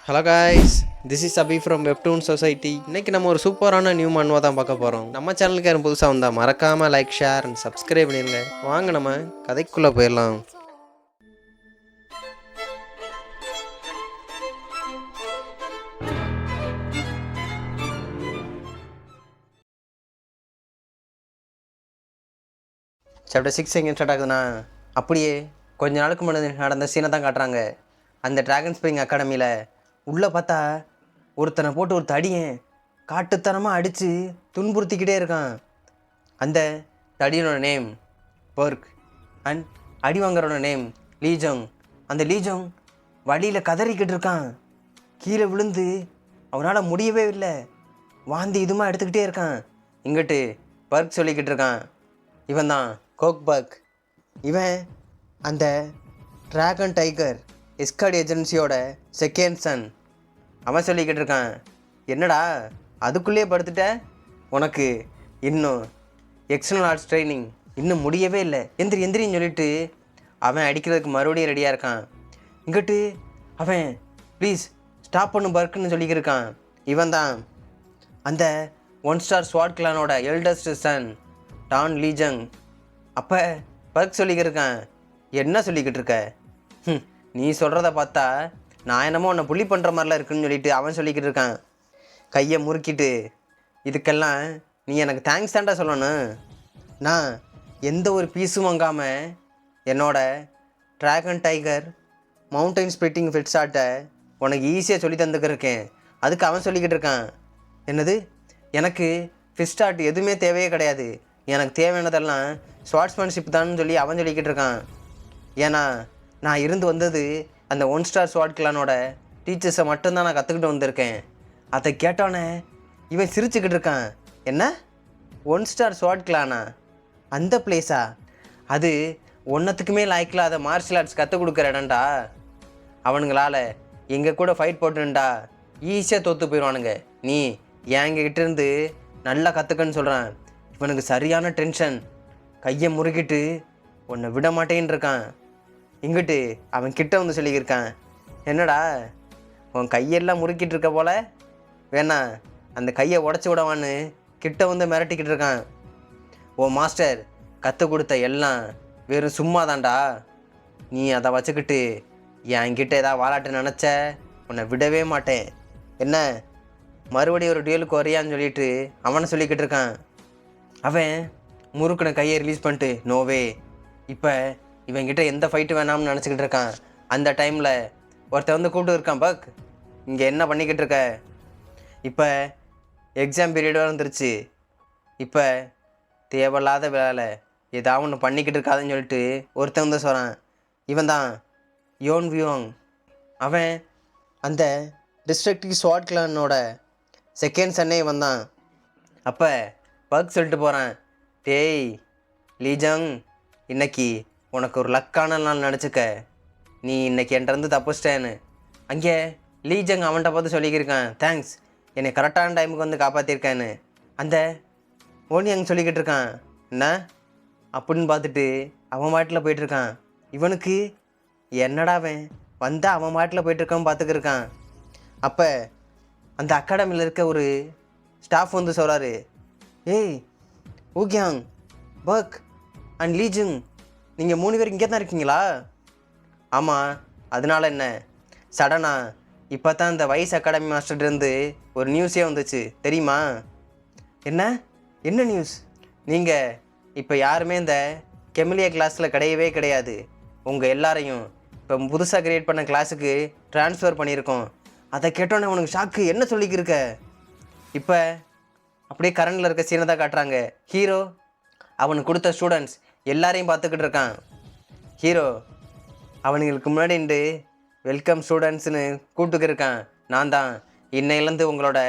Hello guys, this is Abhi from webtoon society. இன்றைக்கி நம்ம ஒரு சூப்பரான நியூ மன்வா தான் பார்க்க போகிறோம். நம்ம சேனலுக்கு யாரும் புதுசாக வந்தால் மறக்காமல் லைக், ஷேர் அண்ட் சப்ஸ்கிரைப் பண்ணிடுங்க. வாங்க நம்ம கதைக்குள்ளே போயிடலாம். சாப்டர் 6 எங்கே ஸ்டார்ட் ஆகுதுன்னா, அப்படியே கொஞ்ச நாளுக்கு முன்னாடி நடந்த சீனை தான் காட்டுறாங்க. அந்த ட்ராகன் ஸ்ப்ரிங் அகாடமியில் உள்ளே பார்த்தா ஒருத்தனை போட்டு ஒரு தடியன் காட்டுத்தனமாக அடித்து துன்புறுத்திக்கிட்டே இருக்கான். அந்த தடியனோட நேம் பர்க் அண்ட் அடி வாங்குறோட நேம் லீஜோங். அந்த லீஜோங் வழியில் கதறிக்கிட்டு இருக்கான். கீழே விழுந்து அவனால் முடியவே இல்லை. வாந்தி இதுமாக எடுத்துக்கிட்டே இருக்கான். இங்கிட்டு பர்க் சொல்லிக்கிட்டு இருக்கான், இவன் தான் கோக் பர்க். இவன் அந்த ட்ராகன் டைகர் எஸ்கார்ட் ஏஜென்சியோட செகண்ட் சன். அவன் சொல்லிக்கிட்டு இருக்கான், என்னடா அதுக்குள்ளேயே படுத்துட்ட, உனக்கு இன்னும் எக்ஸ்டர்னல் ஆர்ட்ஸ் ட்ரைனிங் இன்னும் முடியவே இல்லை, எந்திரின்னு சொல்லிட்டு அவன் அடிக்கிறதுக்கு மறுபடியும் ரெடியாக இருக்கான். இங்கிட்டு அவன் ப்ளீஸ் ஸ்டாப் பண்ணு பர்க்குன்னு சொல்லிக்கிட்டு இருக்கான். இவன் தான் அந்த 1 ஸ்டார் ஸ்வாட் கிளானோட எல்டஸ்ட் சன் டான் லீஜங். அப்போ பர்க் சொல்லிக்கிட்டு இருக்கான், என்ன சொல்லிக்கிட்டு இருக்க, நீ சொல்கிறத பார்த்தா நான் என்னமோ உன்னை புள்ளி பண்ணுற மாதிரிலாம் இருக்குன்னு சொல்லிட்டு அவன் சொல்லிக்கிட்டு இருக்கான். கையை முறுக்கிட்டு, இதுக்கெல்லாம் நீ எனக்கு தேங்க்ஸ் தான்டா சொல்லணும். நான் எந்த ஒரு பீஸும் வாங்காமல் என்னோட dragon tiger mountain sprinting fits ஆட்டை உனக்கு ஈஸியாக சொல்லி தந்துக்கிருக்கேன். அதுக்கு அவன் சொல்லிக்கிட்டு இருக்கான், என்னது, எனக்கு ஃபிஸ்ட் ஆர்ட் எதுவுமே தேவையே கிடையாது, எனக்கு தேவையானதெல்லாம் ஸ்வாட்ஸ்மேன்ஷிப் தான் சொல்லி அவன் சொல்லிக்கிட்டு இருக்கான். ஏன்னா நான் இருந்து வந்தது அந்த 1 ஸ்டார் ஸ்வாட் கிளானோட டீச்சர்ஸை மட்டும்தான் நான் கற்றுக்கிட்டு வந்திருக்கேன். அதை கேட்டோன்னே இவன் சிரிச்சுக்கிட்டு இருக்கான். என்ன 1 ஸ்டார் ஸ்வாட் கிளானா? அந்த பிளேஸா? அது ஒன்றத்துக்குமே லாய்க்கில் மார்ஷியல் ஆர்ட்ஸ் கற்றுக் கொடுக்குற இடம்டா. அவனுங்களால் எங்கள் கூட ஃபைட் போட்டுண்டா ஈஸியாக தோற்று போயிடுவானுங்க. நீ என்கிட்ட இருந்து நல்லா கற்றுக்கன்னு சொல்கிறான். இவனுக்கு சரியான டென்ஷன். கையை முறுக்கிட்டு உன்னை விட மாட்டேன்னு இருக்கான். இங்கிட்டு அவன் கிட்ட வந்து சொல்லிக்கிருக்கான், என்னடா உன் கையெல்லாம் முறுக்கிட்டு இருக்க போல, வேணா அந்த கையை உடச்சி விடவான்னு கிட்ட வந்து மிரட்டிக்கிட்டு இருக்கான். ஓ மாஸ்டர் கற்றுக் கொடுத்த எல்லாம் வெறும் சும்மா தான்டா, நீ அதை வச்சுக்கிட்டு என்கிட்ட ஏதாவது வாலாட்டு நினச்ச உன்னை விடவே மாட்டேன், என்ன மறுபடியும் ஒரு டியூலுக்கு வரையான்னு சொல்லிட்டு அவனை சொல்லிக்கிட்டு இருக்கான். அவன் முறுக்குன கையை ரிலீஸ் பண்ணிட்டு, நோவே, இப்போ இவன்கிட்ட எந்த ஃபைட்டு வேணாம்னு நினச்சிக்கிட்டு இருக்கான். அந்த டைமில் ஒருத்தன் வந்து கூப்பிட்டு இருக்கான், பக் இங்கே என்ன பண்ணிக்கிட்டு இருக்க, இப்போ எக்ஸாம் பீரியடாக வந்துருச்சு, இப்போ தேவையில்லாத வேலை ஏதாவது ஒன்று பண்ணிக்கிட்டு இருக்காதுன்னு சொல்லிட்டு ஒருத்தன் வந்து சொல்கிறான். இவன் தான் யோன் வியோங். அவன் அந்த டிஸ்ட்ரிக்ட் ஸ்வாட் கிளானோட செகண்ட் சன்னே இவன் தான். அப்போ பக் சொல்லிட்டு போகிறான், டேய் லீஜங், இன்னைக்கு உனக்கு ஒரு லக்கான நாள் நினச்சிக்க, நீ இன்றைக்கி என்கிட்ட தப்பிச்சிட்டேன்னு. அங்கே லீஜங் அவன்கிட்ட பார்த்து சொல்லிக்கிருக்கான், தேங்க்ஸ், என்னை கரெக்டான டைமுக்கு வந்து காப்பாற்றிருக்கேன்னு. அந்த ஓனியங் சொல்லிக்கிட்டு இருக்கான், என்ன அப்படின்னு பார்த்துட்டு அவன் மாட்டில் போயிட்டுருக்கான். இவனுக்கு என்னடா அவன் வந்தால் அவன் மாட்டில் போயிட்டுருக்கான் பார்த்துக்கிருக்கான். அப்போ அந்த அகாடமியில் இருக்க ஒரு ஸ்டாஃப் வந்து சொல்கிறாரு, ஏய் ஊக்யாங், பக் அண்ட் லீஜங், நீங்கள் 3 பேர் இங்கே தான் இருக்கீங்களா? ஆமாம், அதனால என்ன, சடனாக இப்போ தான் இந்த வைஸ் அகாடமி மாஸ்டர்லேருந்து ஒரு நியூஸே வந்துச்சு தெரியுமா? என்ன நியூஸ்? நீங்கள் இப்போ யாருமே இந்த கெமிலியா கிளாஸில் கிடையவே கிடையாது. உங்கள் எல்லாரையும் இப்போ புதுசாக கிரியேட் பண்ண கிளாஸுக்கு ட்ரான்ஸ்ஃபர் பண்ணியிருக்கோம். அதை கேட்டோன்னே உனக்கு ஷாக்கு, என்ன சொல்லிக்கிருக்க? இப்போ அப்படியே கரண்டில் இருக்க சீனை தான் காட்டுறாங்க. ஹீரோ அவனுக்கு கொடுத்த ஸ்டூடெண்ட்ஸ் எல்லாரையும் பார்த்துக்கிட்டு இருக்கான். ஹீரோ அவனுங்களுக்கு முன்னாடி நின்று வெல்கம் ஸ்டூடெண்ட்ஸ்னு கூப்பிட்டுக்கிருக்கான், நான் தான் இன்னையிலேருந்து உங்களோட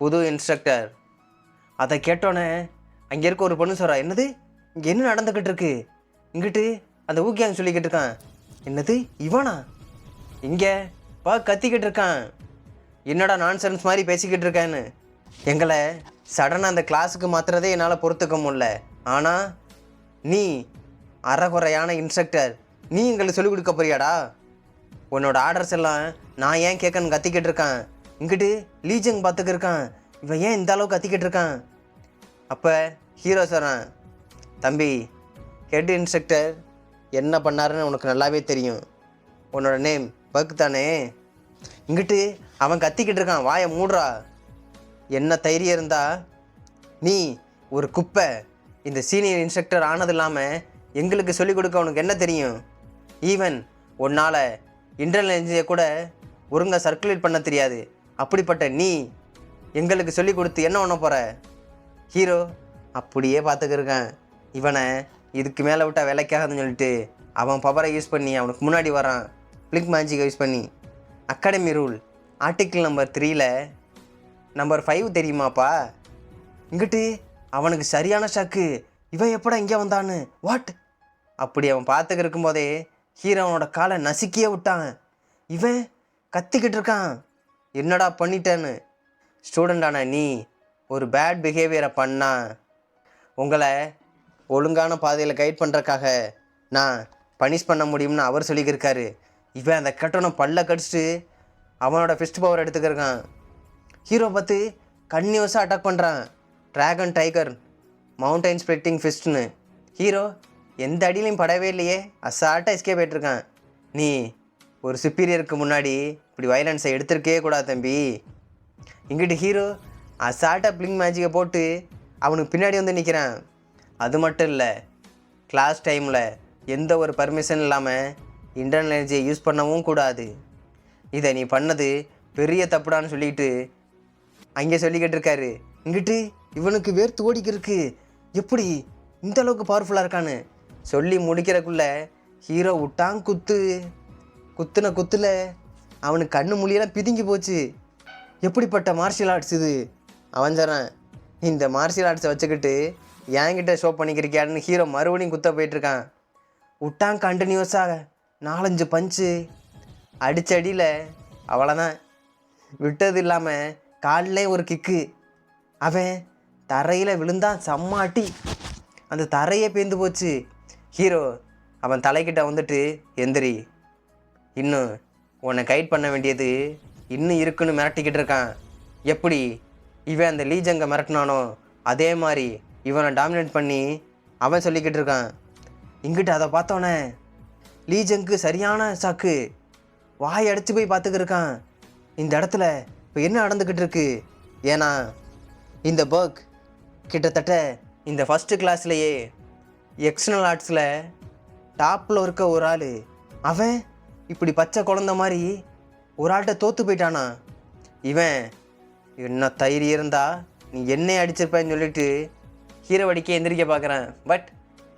புது இன்ஸ்ட்ரக்டர். அதை கேட்டோன்னே அங்கே இருக்க ஒரு பொண்ணு சொல்கிறா, என்னது இங்கே என்ன நடந்துக்கிட்டு இருக்கு? இங்கிட்டு அந்த ஊக்கியாங்க சொல்லிக்கிட்டு இருக்கான், என்னது இவனா இங்கே கத்திக்கிட்டு இருக்கான், என்னடா நான்சென்ஸ் மாதிரி பேசிக்கிட்டு இருக்கேன்னு. எங்களை சடனாக அந்த கிளாஸுக்கு மாற்றுறதே என்னால் பொறுத்துக்க முடியல, ஆனால் நீ அறகுறையான இன்ஸ்ட்ரக்டர், நீ எங்களுக்கு சொல்லிக் கொடுக்க போறியாடா? உன்னோட ஆர்டர்ஸ் எல்லாம் நான் ஏன் கேட்கன்னு கத்திக்கிட்டு இருக்கான். இங்கிட்டு லீஜங் பார்த்துக்கு இருக்கான். இவன் ஏன் இந்த அளவுக்கு கத்திக்கிட்டு இருக்கான்? அப்போ ஹீரோ சொல்கிறான், தம்பி ஹெட் இன்ஸ்ட்ரக்டர் என்ன பண்ணாருன்னு உனக்கு நல்லாவே தெரியும். உன்னோட நேம் பக் தானே. இங்கிட்டு அவன் கத்திக்கிட்டு இருக்கான், வாயை மூடுறா. என்ன தைரியம் இருந்தா நீ ஒரு குப்பை இந்த சீனியர் இன்ஸ்ட்ரக்டர் ஆனது இல்லாமல் எங்களுக்கு சொல்லிக் கொடுக்க உனக்கு என்ன தெரியும்? ஈவன் உன்னால் இன்டர்னல் எனர்ஜியை கூட ஒழுங்காக சர்க்குலேட் பண்ண தெரியாது. அப்படிப்பட்ட நீ எங்களுக்கு சொல்லிக் கொடுத்து என்ன பண்ண போகிற? ஹீரோ அப்படியே பார்த்துக்கிருக்கான். இவனை இதுக்கு மேலே விட்டால் வேலைக்காகன்னு சொல்லிட்டு அவன் பவரை யூஸ் பண்ணி அவனுக்கு முன்னாடி வரான். பிளிங்க் மேஜிக்கை யூஸ் பண்ணி அகாடமி ரூல் ஆர்டிக்கிள் நம்பர் 3ல் நம்பர் 5 தெரியுமாப்பா? இங்கிட்டு அவனுக்கு சரியான ஷாக்கு. இவன் எப்படா இங்கே வந்தான்னு, வாட்? அப்படி அவன் பார்த்துக்க இருக்கும்போதே ஹீரோ அவனோட காலை நசுக்கியே விட்டான். இவன் கத்திக்கிட்டு இருக்கான், என்னடா பண்ணிட்டேன்னு. ஸ்டூடெண்டான நீ ஒரு பேட் பிஹேவியரை பண்ணா உங்களை ஒழுங்கான பாதையில் கைட் பண்ணுறக்காக நான் பனிஷ் பண்ண முடியும்னு அவர் சொல்லிக்கிருக்காரு. இவன் அந்த கட்டணை பல்ல கடிச்சிட்டு அவனோட ஃபிஸ்ட் பவர் எடுத்துக்கிருக்கான். ஹீரோ பார்த்து கன்னியூஸாக அட்டாக் பண்ணுறான். ட்ராகன் டைகர் மவுண்டைன் ஸ்ப்ளிட்டிங் ஃபிஸ்ட்னு. ஹீரோ எந்த அடியிலையும் படவே இல்லையே, அசால்ட்டாக எஸ்கேப் ஆகிட்டுருக்கான். நீ ஒரு சுப்பீரியருக்கு முன்னாடி இப்படி வைலன்ஸை எடுத்துருக்கே கூடாது தம்பி. இங்கிட்டு ஹீரோ அசால்ட்டாக பிளிங்க் மேஜிக்கை போட்டு அவனுக்கு பின்னாடி வந்து நிற்கிறான். அது மட்டும் இல்லை, கிளாஸ் டைமில் எந்த ஒரு பர்மிஷன் இல்லாமல் இன்டர்னல் எனர்ஜியை யூஸ் பண்ணவும் கூடாது. இதை நீ பண்ணது பெரிய தப்புடான்னு சொல்லிட்டு அங்கே சொல்லிக்கிட்டு இருக்காரு. இங்கிட்டு இவனுக்கு வேர்த்து ஓடிக்கிருக்கு, எப்படி இந்த அளவுக்கு பவர்ஃபுல்லாக இருக்கான்னு சொல்லி முடிக்கிறக்குள்ள ஹீரோ விட்டான் குத்துன குத்துல அவனுக்கு கண்ணு மொழியெல்லாம் பிதுங்கி போச்சு. எப்படிப்பட்ட மார்ஷியல் ஆர்ட்ஸ் இது? அவன் சொல்கிறான், இந்த மார்ஷியல் ஆர்ட்ஸை வச்சுக்கிட்டு என்கிட்ட ஷோ பண்ணிக்கிறக்கியான்னு ஹீரோ மறுபடியும் குத்த போயிட்டுருக்கான். விட்டான் கண்டினியூஸாக 4-5 பஞ்சு அடித்தடியில் அவ்வளோதான். விட்டது இல்லாமல் காலிலே ஒரு கிக்கு. அவன் தரையில் விழுந்தான், செம்மாட்டி அந்த தரையே பேந்து போச்சு. ஹீரோ அவன் தலைக்கிட்ட வந்துட்டு, எந்திரி, இன்னும் உன்னை கைட் பண்ண வேண்டியது இன்னும் இருக்குன்னு மிரட்டிக்கிட்டு இருக்கான். எப்படி இவன் அந்த லீஜங்கை மிரட்டினானோ அதே மாதிரி இவனை டாமினேட் பண்ணி அவன் சொல்லிக்கிட்டு இருக்கான். இங்கிட்டு அதை பார்த்தோன்னே லீஜங்க்கு சரியான சாக்கு, வாய் அடைச்சி போய் பார்த்துக்கிருக்கான். இந்த இடத்துல இப்போ என்ன நடந்துக்கிட்டு இருக்கு? ஏன்னா இந்த பக் கிட்டத்தட்ட இந்த ஃபஸ்ட்டு கிளாஸ்லேயே எக்ஸ்டர்னல் ஆர்ட்ஸில் டாப்பில் இருக்க ஒரு ஆள். அவன் இப்படி பச்சை குழந்த மாதிரி ஒரு ஆள்கிட்ட தோற்று போயிட்டானா? இவன் என்ன தைரியம் இருந்தா நீ என்னை அடிச்சிருப்பேன்னு சொல்லிட்டு ஹீரோ அடிக்க எந்திரிக்க பார்க்குறான். பட்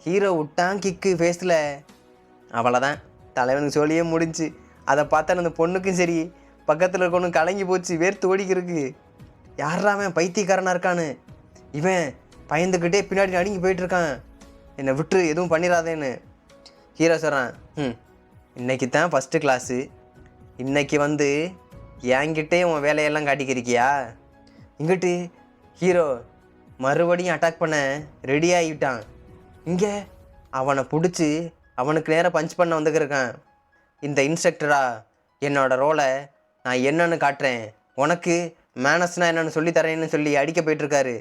ஹீரோ விட்டான் கிக்கு ஃபேஸில். அவ்வளோதான், தலைவனுக்கு சொல்லியே முடிஞ்சு. அதை பார்த்தா அந்த பொண்ணுக்கும் சரி பக்கத்தில் இருக்கணும் கலங்கி போச்சு, வேர்த்து ஓடிக்கிருக்கு. யாரா அவன் பைத்தியக்காரனாக இருக்கான்னு. இவன் பயந்துக்கிட்டே பின்னாடி நடுங்கி போயிட்டுருக்கான், என்னை விட்டு எதுவும் பண்ணிடாதேன்னு. ஹீரோ சொல்கிறான், இன்றைக்கி தான் ஃபஸ்ட்டு கிளாஸு, இன்றைக்கி வந்து என்கிட்டே உன் வேலையெல்லாம் காட்டிக்கிருக்கியா? இங்கிட்டு ஹீரோ மறுபடியும் அட்டாக் பண்ண ரெடி ஆகிட்டான். இங்கே அவனை பிடிச்சி அவனுக்கு நேராக பஞ்ச் பண்ண வந்துக்கிருக்கான். இந்த இன்ஸ்ட்ரக்டரா என்னோடய ரோலை நான் என்னன்னு காட்டுறேன், உனக்கு மேனஸ்னால் என்னென்னு சொல்லித்தரேன்னு சொல்லி அடிக்க போயிட்டுருக்காரு.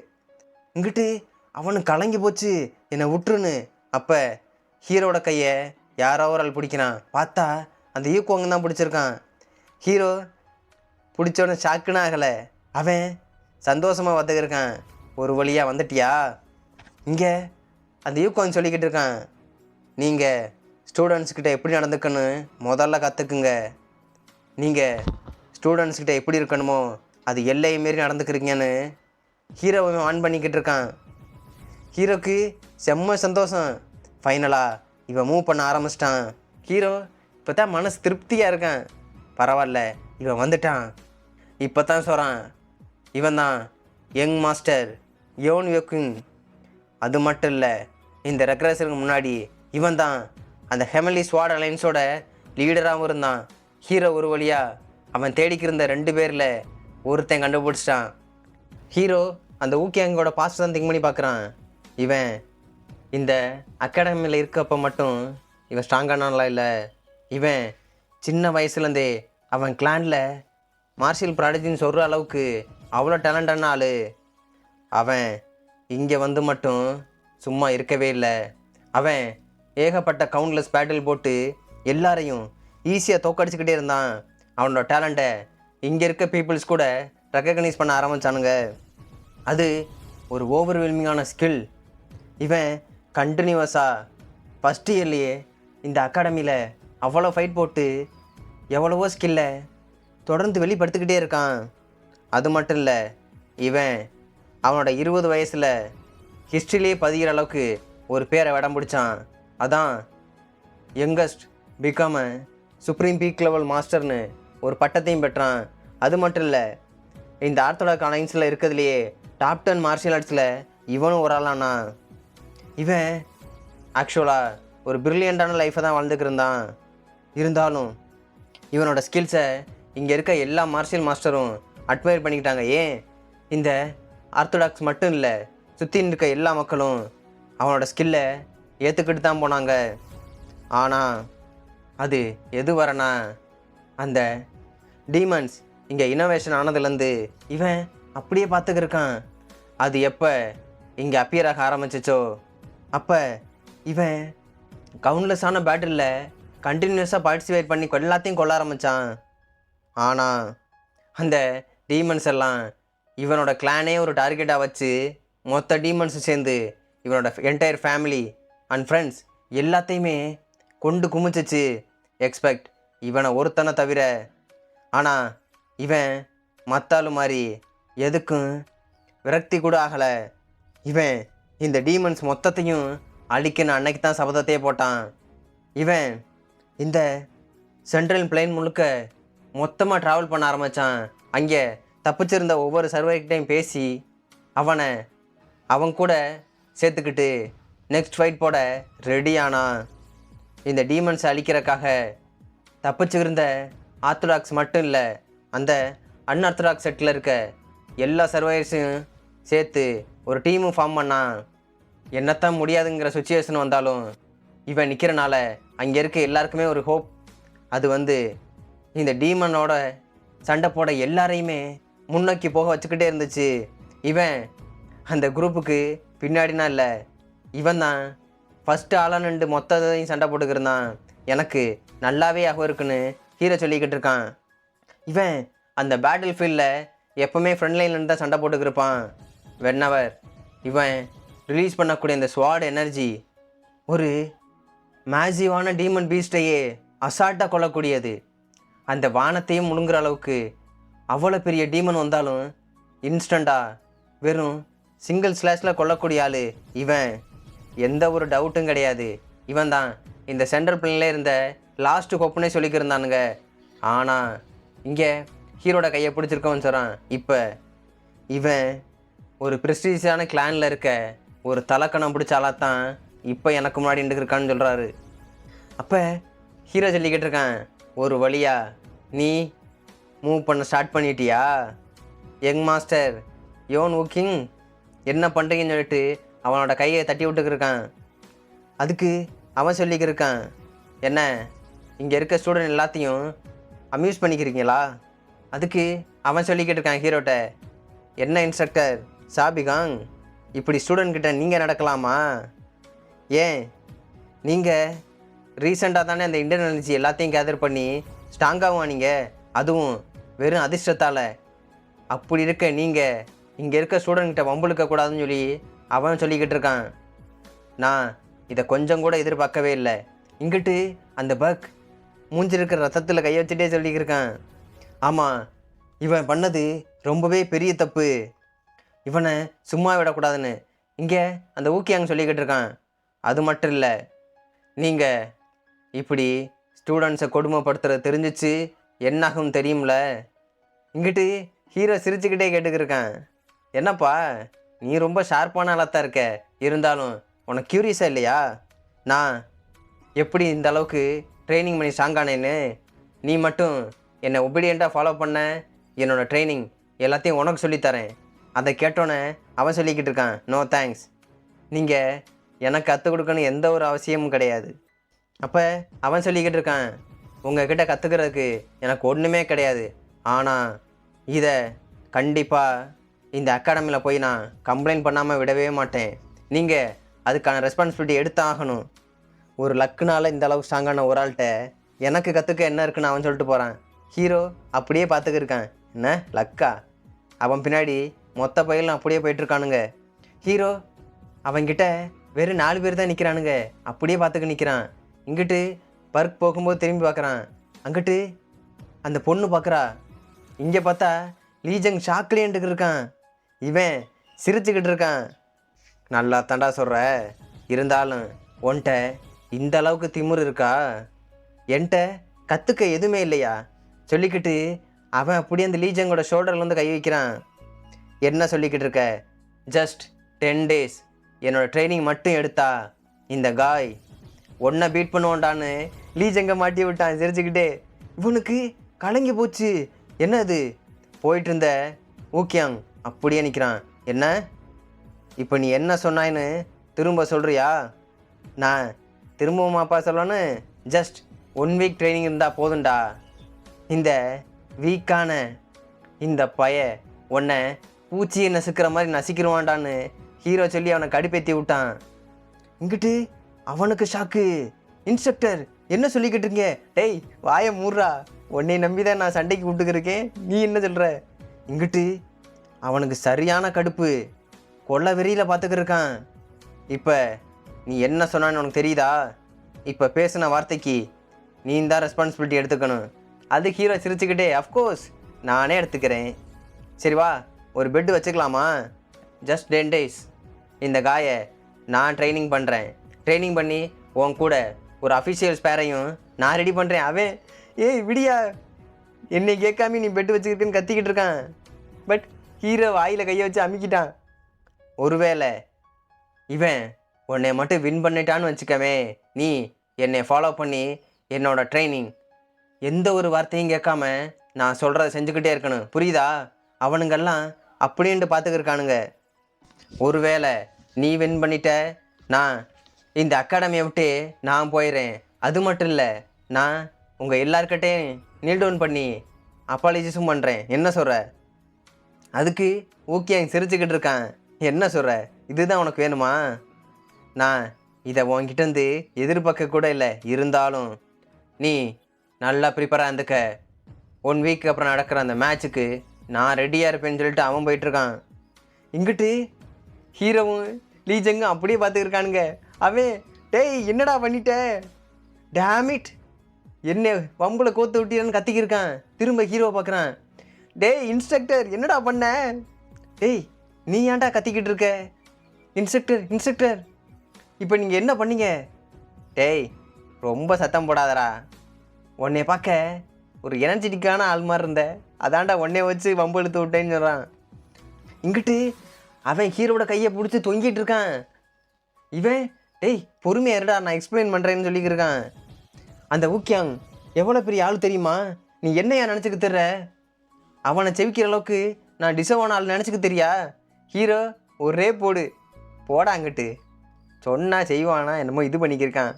இங்கிட்டு அவனுக்கு கலங்கி போச்சு, என்னை விட்டுருன்னு. அப்போ ஹீரோட கையை யாரோ ஒரு ஆள் பிடிக்கிறான். பார்த்தா அந்த யூக்கோங்க தான் பிடிச்சிருக்கான். ஹீரோ பிடிச்சோன்னு ஷாக்குன்னு ஆகலை, அவன் சந்தோஷமாக பார்த்துக்கிருக்கான். ஒரு வழியாக வந்துட்டியா? இங்கே அந்த யூக்கோங்க சொல்லிக்கிட்டு இருக்கான், நீங்கள் ஸ்டூடெண்ட்ஸ்கிட்ட எப்படி நடந்துக்கன்னு முதல்ல கற்றுக்குங்க. நீங்கள் ஸ்டூடெண்ட்ஸ்கிட்ட எப்படி இருக்கணுமோ அது எல்லையை மாரி நடந்துக்கிறீங்கன்னு ஹீரோவை ஆன் பண்ணிக்கிட்டு இருக்கான். ஹீரோக்கு செம்ம சந்தோஷம். ஃபைனலாக இவன் மூவ் பண்ண ஆரம்பிச்சிட்டான். ஹீரோ இப்போ தான் மனசு திருப்தியாக இருக்கான். பரவாயில்ல, இவன் வந்துட்டான். இப்போ தான் சொல்கிறான், இவன் தான் யங் மாஸ்டர் யோன் யோக்குங். அது மட்டும் இல்லை, இந்த ரெக்ரஸருக்கு முன்னாடி இவன் தான் அந்த ஹெமலி ஸ்வாட் அலைன்ஸோட லீடராகவும் இருந்தான். ஹீரோ ஒரு வழியாக அவன் தேடிக்கிருந்த 2 பேரில் ஒருத்தன் கண்டுபிடிச்சிட்டான். ஹீரோ அந்த ஊக்கியாங்கோட பாஸ்ட் தான் திங்க் பண்ணி பார்க்குறான். இவன் இந்த அகாடமியில் இருக்கப்போ மட்டும் இவன் ஸ்ட்ராங்கானாலாம் இல்லை, இவன் சின்ன வயசுலேருந்தே அவன் கிளானில் மார்ஷியல் ப்ராடஜின்னு சொல்கிற அளவுக்கு அவ்வளோ டேலண்டான ஆள். அவன் இங்கே வந்து மட்டும் சும்மா இருக்கவே இல்லை. அவன் ஏகப்பட்ட கவுண்ட்லெஸ் பேட்டில் போட்டு எல்லாரையும் ஈஸியாக தோக்கடிச்சுக்கிட்டே இருந்தான். அவனோட டேலண்ட்டை இங்கே இருக்க பீப்புள்ஸ் கூட ரெக்கக்னைஸ் பண்ண ஆரம்பித்தானுங்க. அது ஒரு ஓவர்வெல்மிங்கான ஸ்கில். இவன் கண்டினியூவஸாக ஃபஸ்ட் இயர்லேயே இந்த அகாடமியில் அவ்வளோ ஃபைட் போட்டு எவ்வளவோ ஸ்கில்லை தொடர்ந்து வெளிப்படுத்திக்கிட்டே இருக்கான். அது மட்டும் இல்லை, இவன் அவனோட 20 வயசில் ஹிஸ்ட்ரியிலே பதிகிற அளவுக்கு ஒரு பேரை இடம் பிடிச்சான். அதான் youngest become supreme peak level மாஸ்டர்னு ஒரு பட்டத்தையும் பெற்றான். அது மட்டும் இல்லை, இந்த ஆர்த்தடாக்ஸ் அலைன்ஸில் இருக்கிறதுலையே டாப் 10 மார்ஷியல் ஆர்ட்ஸில் இவனும் ஒரு ஆளானா. இவன் ஆக்சுவலாக ஒரு பிரில்லியண்டான லைஃப்பை தான் வாழ்ந்துக்கு இருந்தான். இருந்தாலும் இவனோட ஸ்கில்ஸை இங்கே இருக்க எல்லா மார்ஷியல் மாஸ்டரும் அட்மையர் பண்ணிக்கிட்டாங்க. ஏன், இந்த ஆர்த்தடாக்ஸ் மட்டும் இல்லை, சுற்றி இருக்க எல்லா மக்களும் அவனோட ஸ்கில்லை ஏற்றுக்கிட்டு தான் போனாங்க. ஆனால் அது எது வரனா, அந்த டீமன்ஸ் இங்கே இனோவேஷன் ஆனதுலேருந்து இவன் அப்படியே பார்த்துக்கிருக்கான். அது எப்போ இங்கே அப்பியர் ஆக ஆரம்பிச்சிச்சோ அப்போ இவன் கவுண்ட்லெஸ்ஸான பேட்டிலில் கண்டினியூஸாக பார்ட்டிசிபேட் பண்ணி எல்லாத்தையும் கொல்ல ஆரம்பித்தான். ஆனால் அந்த டீமன்ஸ் எல்லாம் இவனோட கிளானே ஒரு டார்கெட்டாக வச்சு மொத்த டீமன்ஸும் சேர்ந்து இவனோட என்டையர் ஃபேமிலி அண்ட் ஃப்ரெண்ட்ஸ் எல்லாத்தையுமே கொண்டு குமிச்சிச்சு. எக்ஸ்பெக்ட் இவனை ஒருத்தனை தவிர. ஆனால் இவன் மத்தாளு மாதிரி எதுக்கும் விரக்தி கூட ஆகலை. இவன் இந்த டீமன்ஸ் மொத்தத்தையும் அழிக்கணும் அன்னைக்கு தான் சபதத்தையே போட்டான். இவன் இந்த சென்ட்ரல் பிளைன் முழுக்க மொத்தமாக ட்ராவல் பண்ண ஆரம்பித்தான். அங்கே தப்பிச்சிருந்த ஒவ்வொரு சர்வைக்கிட்டையும் பேசி அவன் கூட சேர்த்துக்கிட்டு நெக்ஸ்ட் ஃபைட் போட ரெடியானான். இந்த டீமன்ஸை அழிக்கிறக்காக தப்பிச்சிருந்த ஆர்த்தடாக்ஸ் மட்டும் இல்லை, அந்த அன்ஆர்த்தடாக்ஸ் செட்டில் இருக்க எல்லா சர்வைவர்ஸையும் சேர்த்து ஒரு டீமும் ஃபார்ம் பண்ணான். என்னத்தான் முடியாதுங்கிற சுச்சுவேஷன் வந்தாலும் இவன் நிற்கிறனால அங்கே இருக்க எல்லாருக்குமே ஒரு ஹோப். அது இந்த டீமனோட சண்டை போட எல்லாரையுமே முன்னோக்கி போக வச்சுக்கிட்டே இருந்துச்சு. இவன் அந்த குரூப்புக்கு பின்னாடினா இல்லை, இவன் தான் ஃபஸ்ட்டு ஆளானு மொத்தத்தையும் சண்டை போட்டுக்கிருந்தான். எனக்கு நல்லாவே ஆகும் இருக்குன்னு ஹீரோ சொல்லிக்கிட்டு இருக்கான். இவன் அந்த பேட்டில் ஃபீல்டில் எப்போவுமே ஃப்ரண்ட் லைன்லேருந்து தான் சண்டை போட்டுக்கிருப்பான். வென்னவர் இவன் ரிலீஸ் பண்ணக்கூடிய இந்த ஸ்வாட் எனர்ஜி ஒரு மேசிவான டீமன் பீஸ்டையே அசால்ட்டாக கொள்ளக்கூடியது. அந்த வானத்தையும் முழுங்குற அளவுக்கு அவ்வளோ பெரிய டீமன் வந்தாலும் இன்ஸ்டண்ட்டாக வெறும் சிங்கிள் ஸ்லாஷில் கொல்லக்கூடிய ஆள் இவன். எந்த ஒரு டவுட்டும் கிடையாது, இவன் தான் இந்த சென்ட்ரல் பிளேனில் இருந்த லாஸ்ட்டு கொப்புனே சொல்லிக்கிருந்தானுங்க. ஆனால் இங்கே ஹீரோட கையை பிடிச்சிருக்கோன்னு சொல்கிறான். இப்போ இவன் ஒரு ப்ரெஸ்டீஜியஸான கிளானில் இருக்க ஒரு தலைக்கணம் பிடிச்சாலாத்தான் இப்போ எனக்கு முன்னாடி இருக்கான்னு சொல்கிறாரு. அப்போ ஹீரோ சொல்லிக்கிட்டு இருக்கான், ஒரு வழியா நீ மூவ் பண்ண ஸ்டார்ட் பண்ணிட்டியா யங் மாஸ்டர் யோன் ஊக்கிங், என்ன பண்ணுறீங்கன்னு சொல்லிட்டு அவனோட கையை தட்டி விட்டுக்கிருக்கான். அதுக்கு அவன் சொல்லிக்கிருக்கான், என்ன இங்கே இருக்க ஸ்டூடெண்ட் எல்லாத்தையும் அம்யூஸ் பண்ணிக்கிறீங்களா? அதுக்கு அவன் சொல்லிக்கிட்டு இருக்கான் ஹீரோட்ட, என்ன இன்ஸ்ட்ரக்டர் சாபிகாங், இப்படி ஸ்டூடெண்ட்கிட்ட நீங்கள் நடக்கலாமா? ஏன் நீங்கள் ரீசெண்டாக தானே அந்த இந்தியன் எனர்ஜி எல்லாத்தையும் கேதர் பண்ணி ஸ்ட்ராங்காகவும் ஆனீங்க, அதுவும் வெறும் அதிர்ஷ்டத்தால். அப்படி இருக்க நீங்கள் இங்கே இருக்க ஸ்டூடெண்ட்கிட்ட வம்புழுக்கக்கூடாதுன்னு சொல்லி அவன் சொல்லிக்கிட்டு இருக்கான். நான் இதை கொஞ்சம் கூட எதிர்பார்க்கவே இல்லை. இங்கிட்டு அந்த பக் மூஞ்சிருக்கிற ரத்தத்தில் கையை வச்சுட்டே சொல்லிக்கிருக்கான். ஆமாம், இவன் பண்ணது ரொம்பவே பெரிய தப்பு, இவனை சும்மா விடக்கூடாதுன்னு இங்கே அந்த ஊக்கியாங்க சொல்லிக்கிட்டு இருக்கான். அது மட்டும் இல்லை, நீங்கள் இப்படி ஸ்டூடெண்ட்ஸை கொடுமைப்படுத்துறது தெரிஞ்சிச்சு என்னாகும் தெரியும்ல. இங்கிட்டு ஹீரோ சிரிச்சுக்கிட்டே கேட்டுக்கிருக்கான், என்னப்பா நீ ரொம்ப ஷார்ப்பான ஆளாத்தான் இருக்க, இருந்தாலும் உனக்கு க்யூரியஸாக இல்லையா நான் எப்படி இந்த அளவுக்கு ட்ரைனிங் பண்ணி ஸ்ட்ராங்கானேன்னு? நீ மட்டும் என்னை ஒபீடியண்ட்டாக ஃபாலோ பண்ண, என்னோடய ட்ரைனிங் எல்லாத்தையும் உனக்கு சொல்லித்தரேன். அதை கேட்டோன்னே அவன் சொல்லிக்கிட்டு இருக்கான், நோ தேங்க்ஸ், நீங்கள் எனக்கு கற்றுக் கொடுக்கணும் எந்த ஒரு அவசியமும் கிடையாது. அப்போ அவன் சொல்லிக்கிட்டு இருக்கான், உங்ககிட்ட கற்றுக்கிறதுக்கு எனக்கு ஒன்றுமே கிடையாது. ஆனால் இதை கண்டிப்பாக இந்த அகாடமியில் போய் நான் கம்ப்ளைண்ட் பண்ணாமல் விடவே மாட்டேன். நீங்கள் அதுக்கான ரெஸ்பான்சிபிலிட்டி எடுத்தாகணும். ஒரு லக்குனால இந்த அளவுக்கு ஸ்ட்ராங்கான ஒரு ஆள்கிட்ட எனக்கு கற்றுக்க என்ன இருக்குன்னு அவன் சொல்லிட்டு போகிறான். ஹீரோ அப்படியே பார்த்துக்கிருக்கான். என்ன லக்கா? அவன் பின்னாடி மொத்த பயிலும் அப்படியே போயிட்டுருக்கானுங்க. ஹீரோ அவன்கிட்ட வெறும் 4 பேர் தான் நிற்கிறானுங்க. அப்படியே பார்த்துக்க நிற்கிறான். இங்கிட்டு பர்க் போகும்போது திரும்பி பார்க்குறான். அங்கிட்டு அந்த பொண்ணு பார்க்குறா. இங்கே பார்த்தா லீஜங் ஷாக்லேன்ட்டுக்கு இருக்கான். இவன் சிரிச்சுக்கிட்டு இருக்கான். நல்லா தாண்டா சொல்கிற, இருந்தாலும் உன்கிட்ட இந்த அளவுக்கு திமிரு இருக்கா? என்கிட்ட கற்றுக்க எதுவுமே இல்லையா சொல்லிக்கிட்டு அவன் அப்படியே அந்த லீஜங்கோட ஷோல்டர்லேருந்து கை வைக்கிறான். என்ன சொல்லிக்கிட்டு இருக்க? ஜஸ்ட் 10 days என்னோடய ட்ரைனிங் மட்டும் எடுத்தா இந்த காய் ஒன்றை பீட் பண்ணுவோண்டான்னு லீஜங்க மாட்டி விட்டான் சிரிச்சுக்கிட்டே. இவனுக்கு கலங்கி போச்சு. என்ன இது? போயிட்டு இருந்த ஊக்கியாங் அப்படியே நிற்கிறான். என்ன இப்போ நீ என்ன சொன்னாயின்னு திரும்ப சொல்கிறியா? நான் திரும்பவுமாப்பா சொல்லணும்? ஜஸ்ட் 1 week ட்ரைனிங் இருந்தால் போதும்டா. இந்த வீக்கான இந்த உன்னை பூச்சியை நசுக்கிற மாதிரி நசிக்கிடுவான்டான்னு ஹீரோ சொல்லி அவனை கடுப்பேற்றி விட்டான். இங்கிட்டு அவனுக்கு ஷாக்கு. இன்ஸ்ட்ரக்டர் என்ன சொல்லிக்கிட்டு இருக்கீங்க? டேய் வாயை மூடுறா, உன்னை நம்பி தான் நான் சண்டைக்கு விட்டுக்கிருக்கேன், நீ என்ன சொல்கிற? இங்கிட்டு அவனுக்கு சரியான கடுப்பு. கொள்ள வெறியில் பார்த்துக்கிருக்கான். இப்போ நீ என்ன சொன்னான்னு உனக்கு தெரியுதா? இப்போ பேசின வார்த்தைக்கு நீ தான் ரெஸ்பான்சிபிலிட்டி எடுத்துக்கணும். அது ஹீரோ சிரிச்சுக்கிட்டே, அஃப்கோர்ஸ் நானே எடுத்துக்கிறேன். சரி வா ஒரு பெட்டு வச்சுக்கலாமா? ஜஸ்ட் 10 days இந்த காயை நான் ட்ரைனிங் பண்ணுறேன். ட்ரைனிங் பண்ணி உன் கூட ஒரு அஃபிஷியல் ஸ்பேரையும் நான் ரெடி பண்ணுறேன். அவன் ஏய் விடியா, என்னை கேட்காம நீ பெட்டு வச்சுக்கிட்டுன்னு கத்திக்கிட்டு இருக்கான். பட் ஹீரோ வாயில் கையை வச்சு அமுக்கிட்டான். ஒருவேளை இவன் உன்னை மட்டும் வின் பண்ணிட்டான்னு வச்சுக்கவே, நீ என்னை ஃபாலோ பண்ணி என்னோட ட்ரைனிங் எந்த ஒரு வார்த்தையும் கேட்காம நான் சொல்கிறத செஞ்சுக்கிட்டே இருக்கணும், புரியுதா? அவனுங்கெல்லாம் அப்படின்ட்டு பார்த்துக்கிருக்கானுங்க. ஒருவேளை நீ வின் பண்ணிட்ட, நான் இந்த அகாடமியை விட்டு நான் போயிடுறேன். அது மட்டும் இல்லை, நான் உங்கள் எல்லாருக்கிட்டையும் நீல் டவுன் பண்ணி அப்பாலஜிஸும் பண்ணுறேன். என்ன சொல்கிற? அதுக்கு ஓகே சிரிச்சுக்கிட்டு இருக்கான். என்ன சொல்கிற? இதுதான் உனக்கு வேணுமா? நான் இதை உன்கிட்டேருந்து எதிர்பார்க்க கூட இல்லை. இருந்தாலும் நீ நல்லா ப்ரிப்பராக இருந்துக்க. 1 week அப்புறம் நடக்கிற அந்த மேட்ச்சுக்கு நான் ரெடியாக இருப்பேன்னு சொல்லிட்டு அவன் போயிட்டுருக்கான். இங்கிட்டு ஹீரோவும் லீஜங்கும் அப்படியே பார்த்துக்கிருக்கானுங்க. அவன் டேய் என்னடா பண்ணிட்ட, டேமிட் என்ன வம்புல கோத்து விட்டீன்னு கத்திக்கிருக்கான். திரும்ப ஹீரோவை பார்க்குறான். டேய் இன்ஸ்ட்ரக்டர் என்னடா பண்ண? டேய் நீ ஏன்டா கத்திக்கிட்டு இருக்க? இன்ஸ்ட்ரக்டர் இப்போ நீங்கள் என்ன பண்ணீங்க? டேய் ரொம்ப சத்தம் போடாதடா, உன்னை பார்க்க ஒரு எனர்ஜெட்டிக்கான ஆள் மாதிரி இருந்த, அதான்டா உன்னை வச்சு வம்பு இழுத்து விட்டேன்னு சொல்கிறான். இங்கிட்டு அவன் ஹீரோட கையை பிடிச்சி தொங்கிட்டு இருக்கான். இவன் டேய் பொறுமையாக இருடா நான் எக்ஸ்பிளைன் பண்ணுறேன்னு சொல்லிக்கிருக்கான். அந்த ஊக்கியாங் எவ்வளோ பெரிய ஆள் தெரியுமா? நீ என்னையா நினச்சிக்க தெர்ற? அவனை செவிக்கிற அளவுக்கு நான் டிசர்வான ஆள் நினச்சிக்க தெரியா? ஹீரோ ஒரே போடா அங்கிட்டு சொன்னால் செய்வானா என்னமோ இது பண்ணிக்கிருக்கான்.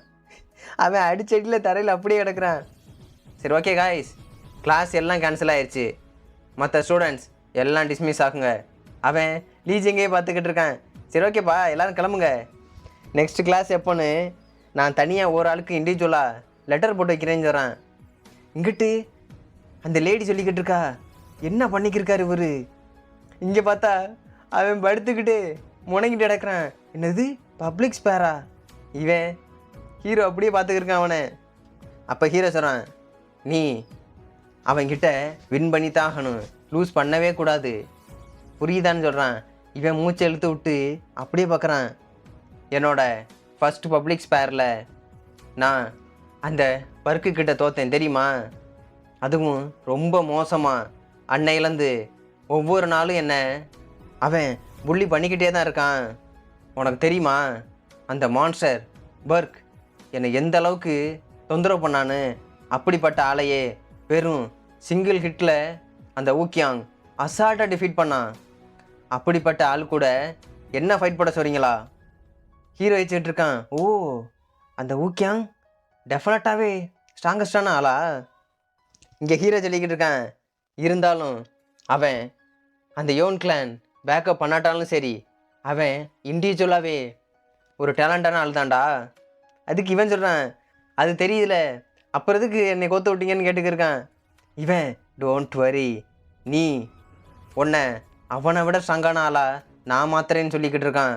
அவன் அடிச்சடியில் தரையில் அப்படியே கிடக்குறான். சரி ஓகே காய்ஸ், கிளாஸ் எல்லாம் கேன்சல் ஆயிடுச்சு. மற்ற ஸ்டூடெண்ட்ஸ் எல்லாம் டிஸ்மிஸ் ஆகுங்க. அவன் லீஜிங்கே பார்த்துக்கிட்டு இருக்கான். சரி ஓகேப்பா எல்லோரும் கிளம்புங்க. நெக்ஸ்ட் கிளாஸ் எப்போன்னு நான் தனியாக ஒரு ஆளுக்கு இண்டிவிஜுவலாக லெட்டர் போட்டு வைக்கிறேன்னு சொல்கிறான். இங்கிட்டு அந்த லேடி சொல்லிக்கிட்டு இருக்கா, என்ன பண்ணிக்கிருக்காரு இவர்? இங்கே பார்த்தா அவன் படுத்துக்கிட்டு முணங்கிட்டு கிடக்குறான். என்னது பப்ளிக் ஸ்பேரா? இவன் ஹீரோ அப்படியே பார்த்துக்கிருக்கான் அவனை. அப்போ ஹீரோ சொல்கிறான், நீ அவன்கிட்ட வின் பண்ணி தான் ஆகணும், லூஸ் பண்ணவே கூடாது, புரியுதான்னு சொல்கிறான். இவன் மூச்சை இழுத்து விட்டு அப்படியே பார்க்குறான். என்னோட ஃபஸ்ட்டு பப்ளிக் ஸ்பேரில் நான் அந்த பர்க்குக்கிட்ட தோற்றேன் தெரியுமா? அதுவும் ரொம்ப மோசமாக. அன்னையிலேருந்து ஒவ்வொரு நாளும் என்ன அவன் புள்ளி பண்ணிக்கிட்டே தான் இருக்கான். உனக்கு தெரியுமா அந்த மான்ஸ்டர் பர்க் என்னை எந்த அளவுக்கு தொந்தரவு பண்ணான்னு? அப்படிப்பட்ட ஆளையே வெறும் சிங்கிள் ஹிட்டில் அந்த ஊக்கியாங் அசால்ட்டாக டிஃபீட் பண்ணான். அப்படிப்பட்ட ஆள் கூட என்ன ஃபைட் பண்ண சொல்கிறீங்களா? ஹீரோ வச்சுக்கிட்டு இருக்கான். ஓ அந்த ஊக்கியாங் டெஃபினட்டாகவே ஸ்ட்ராங்கஸ்டான ஆளா இங்கே ஹீரோ சொல்லிக்கிட்டு இருக்கான். இருந்தாலும் அவன் அந்த யோன் கிளான் பேக்கப் பண்ணாட்டாலும் சரி, அவன் இண்டிவிஜுவலாகவே ஒரு டேலண்டான ஆள் தான்டா. அதுக்கு இவன் சொல்கிறான், அது தெரியுதுல, அப்புறம் எதுக்கு என்னை கோத்து விட்டீங்கன்னு கேட்டுக்கிருக்கான். இவன் டோன்ட் வரி, நீ உன்னை அவனை விட ஸ்ட்ராங்கான ஆளா நான் மாத்திரேன்னு சொல்லிக்கிட்டு இருக்கான்.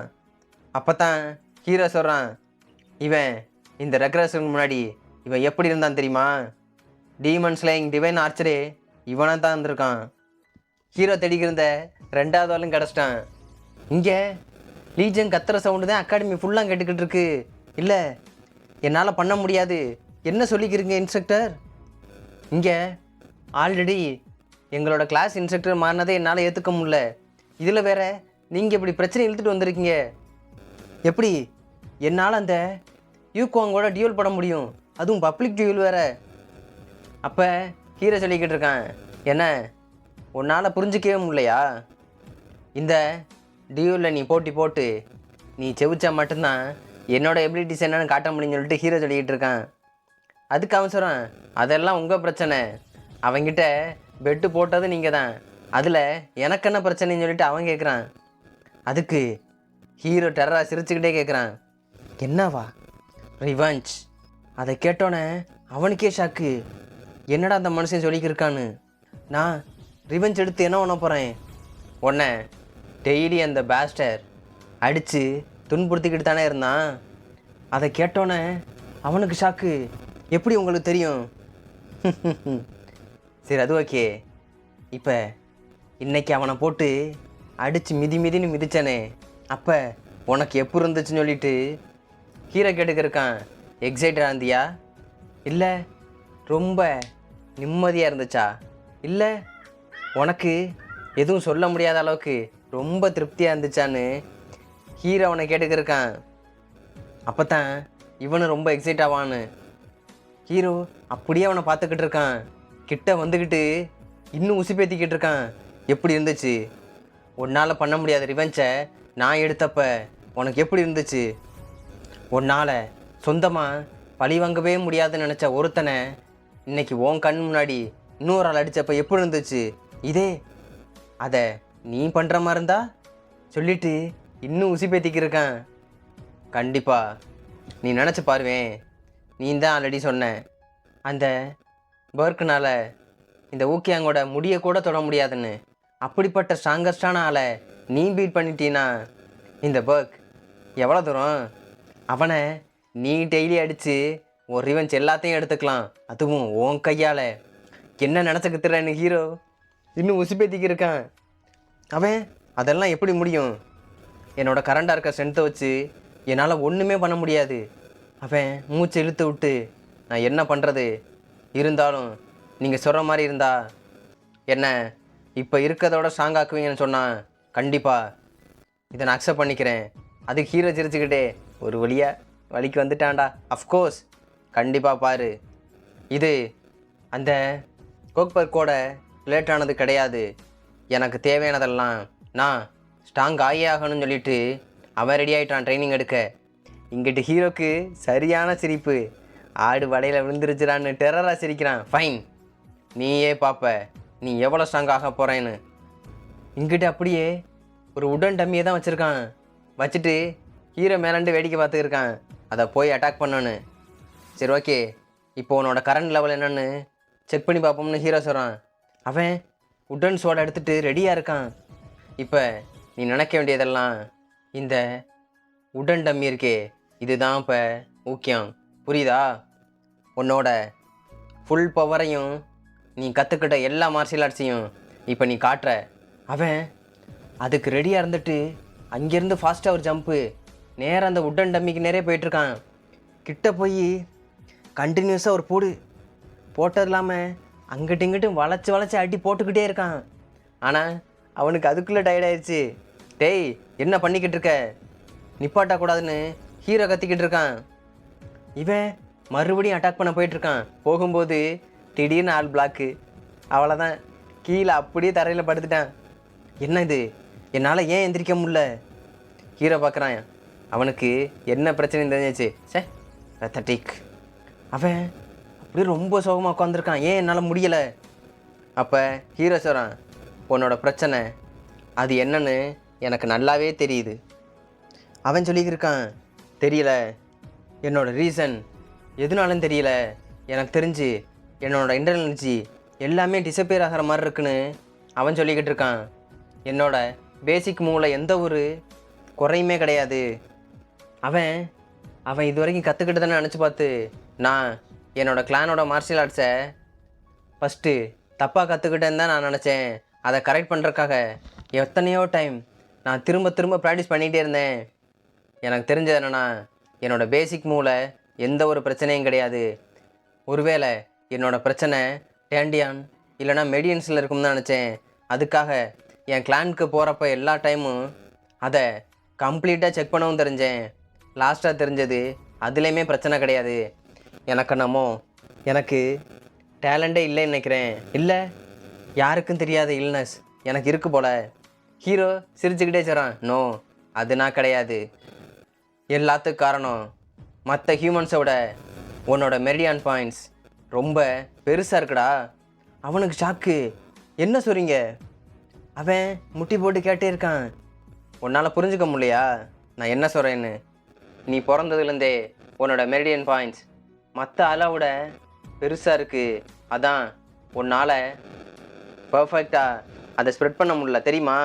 அப்போ தான் ஹீரோ சொல்கிறான், இவன் இந்த ரெக்ரேஷனுக்கு முன்னாடி இவன் எப்படி இருந்தான் தெரியுமா? டீமன் ஸ்லேயிங் டிவைன் ஆர்ச்சரே இவனாக தான் இருந்திருக்கான். ஹீரோ தேடிக்கிருந்த 2வது ஆளும் கிடச்சிட்டான். இங்கே லீஜன் கத்துற சவுண்டு தான் அகாடமி ஃபுல்லாக கேட்டுக்கிட்டு இருக்கு. இல்லை, என்னால் பண்ண முடியாது என்ன சொல்லிக்கிறீங்க இன்ஸ்ட்ரக்டர்? இங்கே ஆல்ரெடி எங்களோட கிளாஸ் இன்ஸ்ட்ரக்டர் மாறினதை என்னால் ஏற்றுக்க முடியல. இதில் வேற நீங்கள் இப்படி பிரச்சனை இழுத்துட்டு வந்திருக்கீங்க. எப்படி என்னால் அந்த யூக்வாங்கோட டியூல் பண்ண முடியும்? அதுவும் பப்ளிக் டியூல் வேற. அப்போ ஹீரோ சொல்லிக்கிட்டு இருக்கான், என்ன உன்னால் புரிஞ்சிக்கவே முடியலையா? இந்த டியூவில் நீ போட்டி போட்டு நீ செவிச்சா மட்டும்தான் என்னோடய எபிலிட்டிஸ் என்னன்னு காட்ட முடியும்னு சொல்லிட்டு ஹீரோ சொல்லிக்கிட்டு இருக்கான். அதுக்கு அவன் சொல்கிறான், அதெல்லாம் உங்கள் பிரச்சனை, அவங்கிட்ட பெட்டு போட்டது நீங்கள் தான், அதில் எனக்கு என்ன பிரச்சனைன்னு சொல்லிட்டு அவன் கேட்குறான். அதுக்கு ஹீரோ டெரரா சிரிச்சுக்கிட்டே கேட்குறான், என்னவா ரிவஞ்ச்? அதை கேட்டோன்னே அவனுக்கே ஷாக்கு. என்னடா அந்த மனுஷன் சொல்லிக்கிருக்கான்னு. நான் ரிவெஞ்ச் எடுத்து என்ன பண்ண போகிறேன்? உன்னை டெய்லி அந்த பேஸ்டர் அடித்து துன்புறுத்திக்கிட்டு தானே இருந்தான். அதை கேட்டோன்னே அவனுக்கு ஷாக்கு. எப்படி உங்களுக்கு தெரியும்? சரி, அது ஓகே. இப்போ இன்னைக்கு அவனை போட்டு அடித்து மிதின்னு மிதித்தானே, அப்போ உனக்கு எப்படி இருந்துச்சுன்னு சொல்லிட்டு ஹீரோ கேட்டுக்கிருக்கான். எக்ஸைட்டடாக இருந்தியா? இல்லை ரொம்ப நிம்மதியாக இருந்துச்சா? இல்லை உனக்கு எதுவும் சொல்ல முடியாத அளவுக்கு ரொம்ப திருப்தியாக இருந்துச்சான்னு ஹீரோ அவனை கேட்டுக்கிருக்கான். அப்போ தான் இவனு ரொம்ப எக்ஸைட் ஆவான்னு. ஹீரோ அப்படியே அவனை பார்த்துக்கிட்டு இருக்கான். கிட்ட வந்துக்கிட்டு இன்னும் உசுப்பேத்திக்கிட்டு இருக்கான். எப்படி இருந்துச்சு? உன்னால் பண்ண முடியாத ரிவெஞ்சை நான் எடுத்தப்ப உனக்கு எப்படி இருந்துச்சு? உன்னால் சொந்தமாக பழி வாங்கவே முடியாதுன்னு நினச்ச ஒருத்தனை இன்னைக்கு உன் கண் முன்னாடி இன்னொரு ஆள் அடித்தப்ப எப்படி இருந்துச்சு? இதே அதை நீ பண்ணுற மாதிரி இருந்தா சொல்லிட்டு இன்னும் உசுப்பேத்திக்கிருக்கான். கண்டிப்பாக நீ நினச்சி பாருவேன். நீ தான் ஆல்ரெடி சொன்ன அந்த பர்க்குனால் இந்த ஊக்கியாங்கோட முடியை கூட தொட முடியாதுன்னு. அப்படிப்பட்ட ஸ்ட்ராங்கஸ்டான ஆளை நீ பீட் பண்ணிட்டீன்னா இந்த பர்க் எவ்வளோ தூரம்? அவனை நீ டெய்லி அடித்து ஒரு ரிவெஞ்ச் எல்லாத்தையும் எடுத்துக்கலாம், அதுவும் உன் கையால். என்ன நினச்சிக்கிட்டுறேன்னு ஹீரோ இன்னும் உசுப்பேத்திக்கு இருக்கான். அவன் அதெல்லாம் எப்படி முடியும்? என்னோட கரண்டாக இருக்க ஸ்ட்ரென்த்தை வச்சு என்னால் ஒன்றுமே பண்ண முடியாது. அவன் மூச்சை இழுத்து விட்டு நான் என்ன பண்ணுறது? இருந்தாலும் நீங்கள் சொல்கிற மாதிரி இருந்தா என்ன இப்போ இருக்கிறதோட ஸ்ட்ராங் ஆக்குவீங்கன்னு சொன்னான். கண்டிப்பாக இதை நான் அக்செப்ட் பண்ணிக்கிறேன். அதுக்கு ஹீரோ சிரிச்சுக்கிட்டே, ஒரு வழியாக வழிக்கு வந்துட்டான்டா. அஃப்கோர்ஸ் கண்டிப்பாக பாரு, இது அந்த கோக்பர்க்கோட ரிலேட்டானது கிடையாது. எனக்கு தேவையானதெல்லாம் நான் ஸ்ட்ராங் ஆகி ஆகணும்னு சொல்லிட்டு அவன் ரெடி ஆகிட்டான் ட்ரைனிங் எடுக்க. இங்கிட்டு ஹீரோக்கு சரியான சிரிப்பு. ஆடு வடையில் விழுந்துருச்சுடான்னு டெரராக சிரிக்கிறான். ஃபைன், நீயே பார்ப்ப நீ எவ்வளோ ஸ்ட்ராங் ஆக போகிறேன்னு. இங்கிட்டு அப்படியே ஒரு உடன் டம்மியை தான் வச்சுருக்கான். வச்சுட்டு ஹீரோ மேலாண்டு வேடிக்கை பார்த்துருக்கான். அதை போய் அட்டாக் பண்ணோன்னு. சரி ஓகே, இப்போ உன்னோட கரண்ட் லெவல் என்னன்னு செக் பண்ணி பார்ப்போம்னு ஹீரோ சொல்கிறான். அவன் உடன் சோடை எடுத்துகிட்டு ரெடியாக இருக்கான். இப்போ நீ நினைக்க வேண்டியதெல்லாம் இந்த உடன் டம்மி இருக்கே, இதுதான் இப்போ முக்கியம், புரியுதா? உன்னோட ஃபுல் பவரையும் நீ கற்றுக்கிட்ட எல்லா மார்ஷியல் ஆர்ட்ஸையும் இப்போ நீ காட்டுற. அவன் அதுக்கு ரெடியாக இருந்துட்டு அங்கேருந்து ஃபாஸ்ட்டாக ஒரு ஜம்ப்பு நேராக அந்த உடன் டம்மிக்கு நேரே போயிட்டுருக்கான். கிட்ட போய் கண்டினியூஸாக ஒரு போட்டது இல்லாமல் அங்கிட்டு இங்கிட்டும் வளைச்சி அடி போட்டுக்கிட்டே இருக்கான். ஆனால் அவனுக்கு அதுக்குள்ளே டயர்டாயிடுச்சு. டேய் என்ன பண்ணிக்கிட்டு இருக்க, நிப்பாட்டக்கூடாதுன்னு ஹீரோ கத்திக்கிட்டு இருக்கான். இவன் மறுபடியும் அட்டாக் பண்ண போயிட்டுருக்கான். போகும்போது திடீர்னு ஆள் பிளாக்கு. அவ்வளோதான், கீழே அப்படியே தரையில் படுத்துட்டான். என்ன இது, என்னால் ஏன் எந்திரிக்க முடியல? ஹீரோ பார்க்குறான். அவனுக்கு என்ன பிரச்சனை தெரிஞ்சிச்சு. சே ரத்தட்டிக். அவன் அப்படியே ரொம்ப சோகமாக உட்காந்துருக்கான். ஏன் என்னால் முடியலை? அப்போ ஹீரோ சொல்கிறான், உன்னோட பிரச்சனை அது என்னன்னு எனக்கு நல்லாவே தெரியுது. அவன் சொல்லிக்கிருக்கான், தெரியல, என்னோட ரீசன் எதுனாலும் தெரியல, எனக்கு தெரிஞ்சு என்னோட இன்டர்னல் எனர்ஜி எல்லாமே டிஸப்பியர் ஆகிற மாதிரி இருக்குன்னு அவன் சொல்லிக்கிட்டு இருக்கான். என்னோட பேசிக் மூவில் எந்த ஒரு குறையுமே கிடையாது. அவன் அவன் இது வரைக்கும் கற்றுக்கிட்டு தானே நினச்சி பார்த்து நான் என்னோடய கிளானோட மார்ஷியல் ஆர்ட்ஸை ஃபஸ்ட்டு தப்பாக கற்றுக்கிட்டேன்னு தான் நான் நினச்சேன். அதை கரெக்ட் பண்ணுறதுக்காக எத்தனையோ டைம் நான் திரும்ப திரும்ப ப்ராக்டிஸ் பண்ணிகிட்டே இருந்தேன். எனக்கு தெரிஞ்சது என்னென்னா, என்னோடய பேசிக் மூவில் எந்த ஒரு பிரச்சனையும் கிடையாது. ஒருவேளை என்னோடய பிரச்சனை டேண்டியான் இல்லைனா மெடியன்ஸில் இருக்கும்னு தான் நினச்சேன். அதுக்காக என் கிளானுக்கு போகிறப்ப எல்லா டைமும் அதை கம்ப்ளீட்டாக செக் பண்ணவும் தெரிஞ்சேன். லாஸ்ட்டாக தெரிஞ்சது அதுலேயுமே பிரச்சனை கிடையாது. எனக்கு டேலண்டே இல்லைன்னு நினைக்கிறேன். இல்லை, யாருக்கும் தெரியாத இல்னஸ் எனக்கு இருக்குது போல். ஹீரோ சிரிச்சுக்கிட்டே சொல்கிறான், நோ, அது நான் கிடையாது. எல்லாத்துக்கும் காரணம் மற்ற ஹியூமன்ஸோட உன்னோட மெரிடியான் பாயிண்ட்ஸ் ரொம்ப பெருசாக இருக்குடா. அவனுக்கு ஷாக்கு. என்ன சொல்கிறீங்க? அவன் முட்டி போட்டு கேட்டே இருக்கான். உன்னால் புரிஞ்சுக்க முடியலையா நான் என்ன சொல்கிறேன்னு? நீ பிறந்ததுலேருந்தே உன்னோட மெரிடியன் பாயிண்ட்ஸ் மற்ற அளவோட பெருசாக இருக்குது. அதான் உன்னால் பர்ஃபெக்டாக அதை ஸ்ப்ரெட் பண்ண முடியல, தெரியுமா?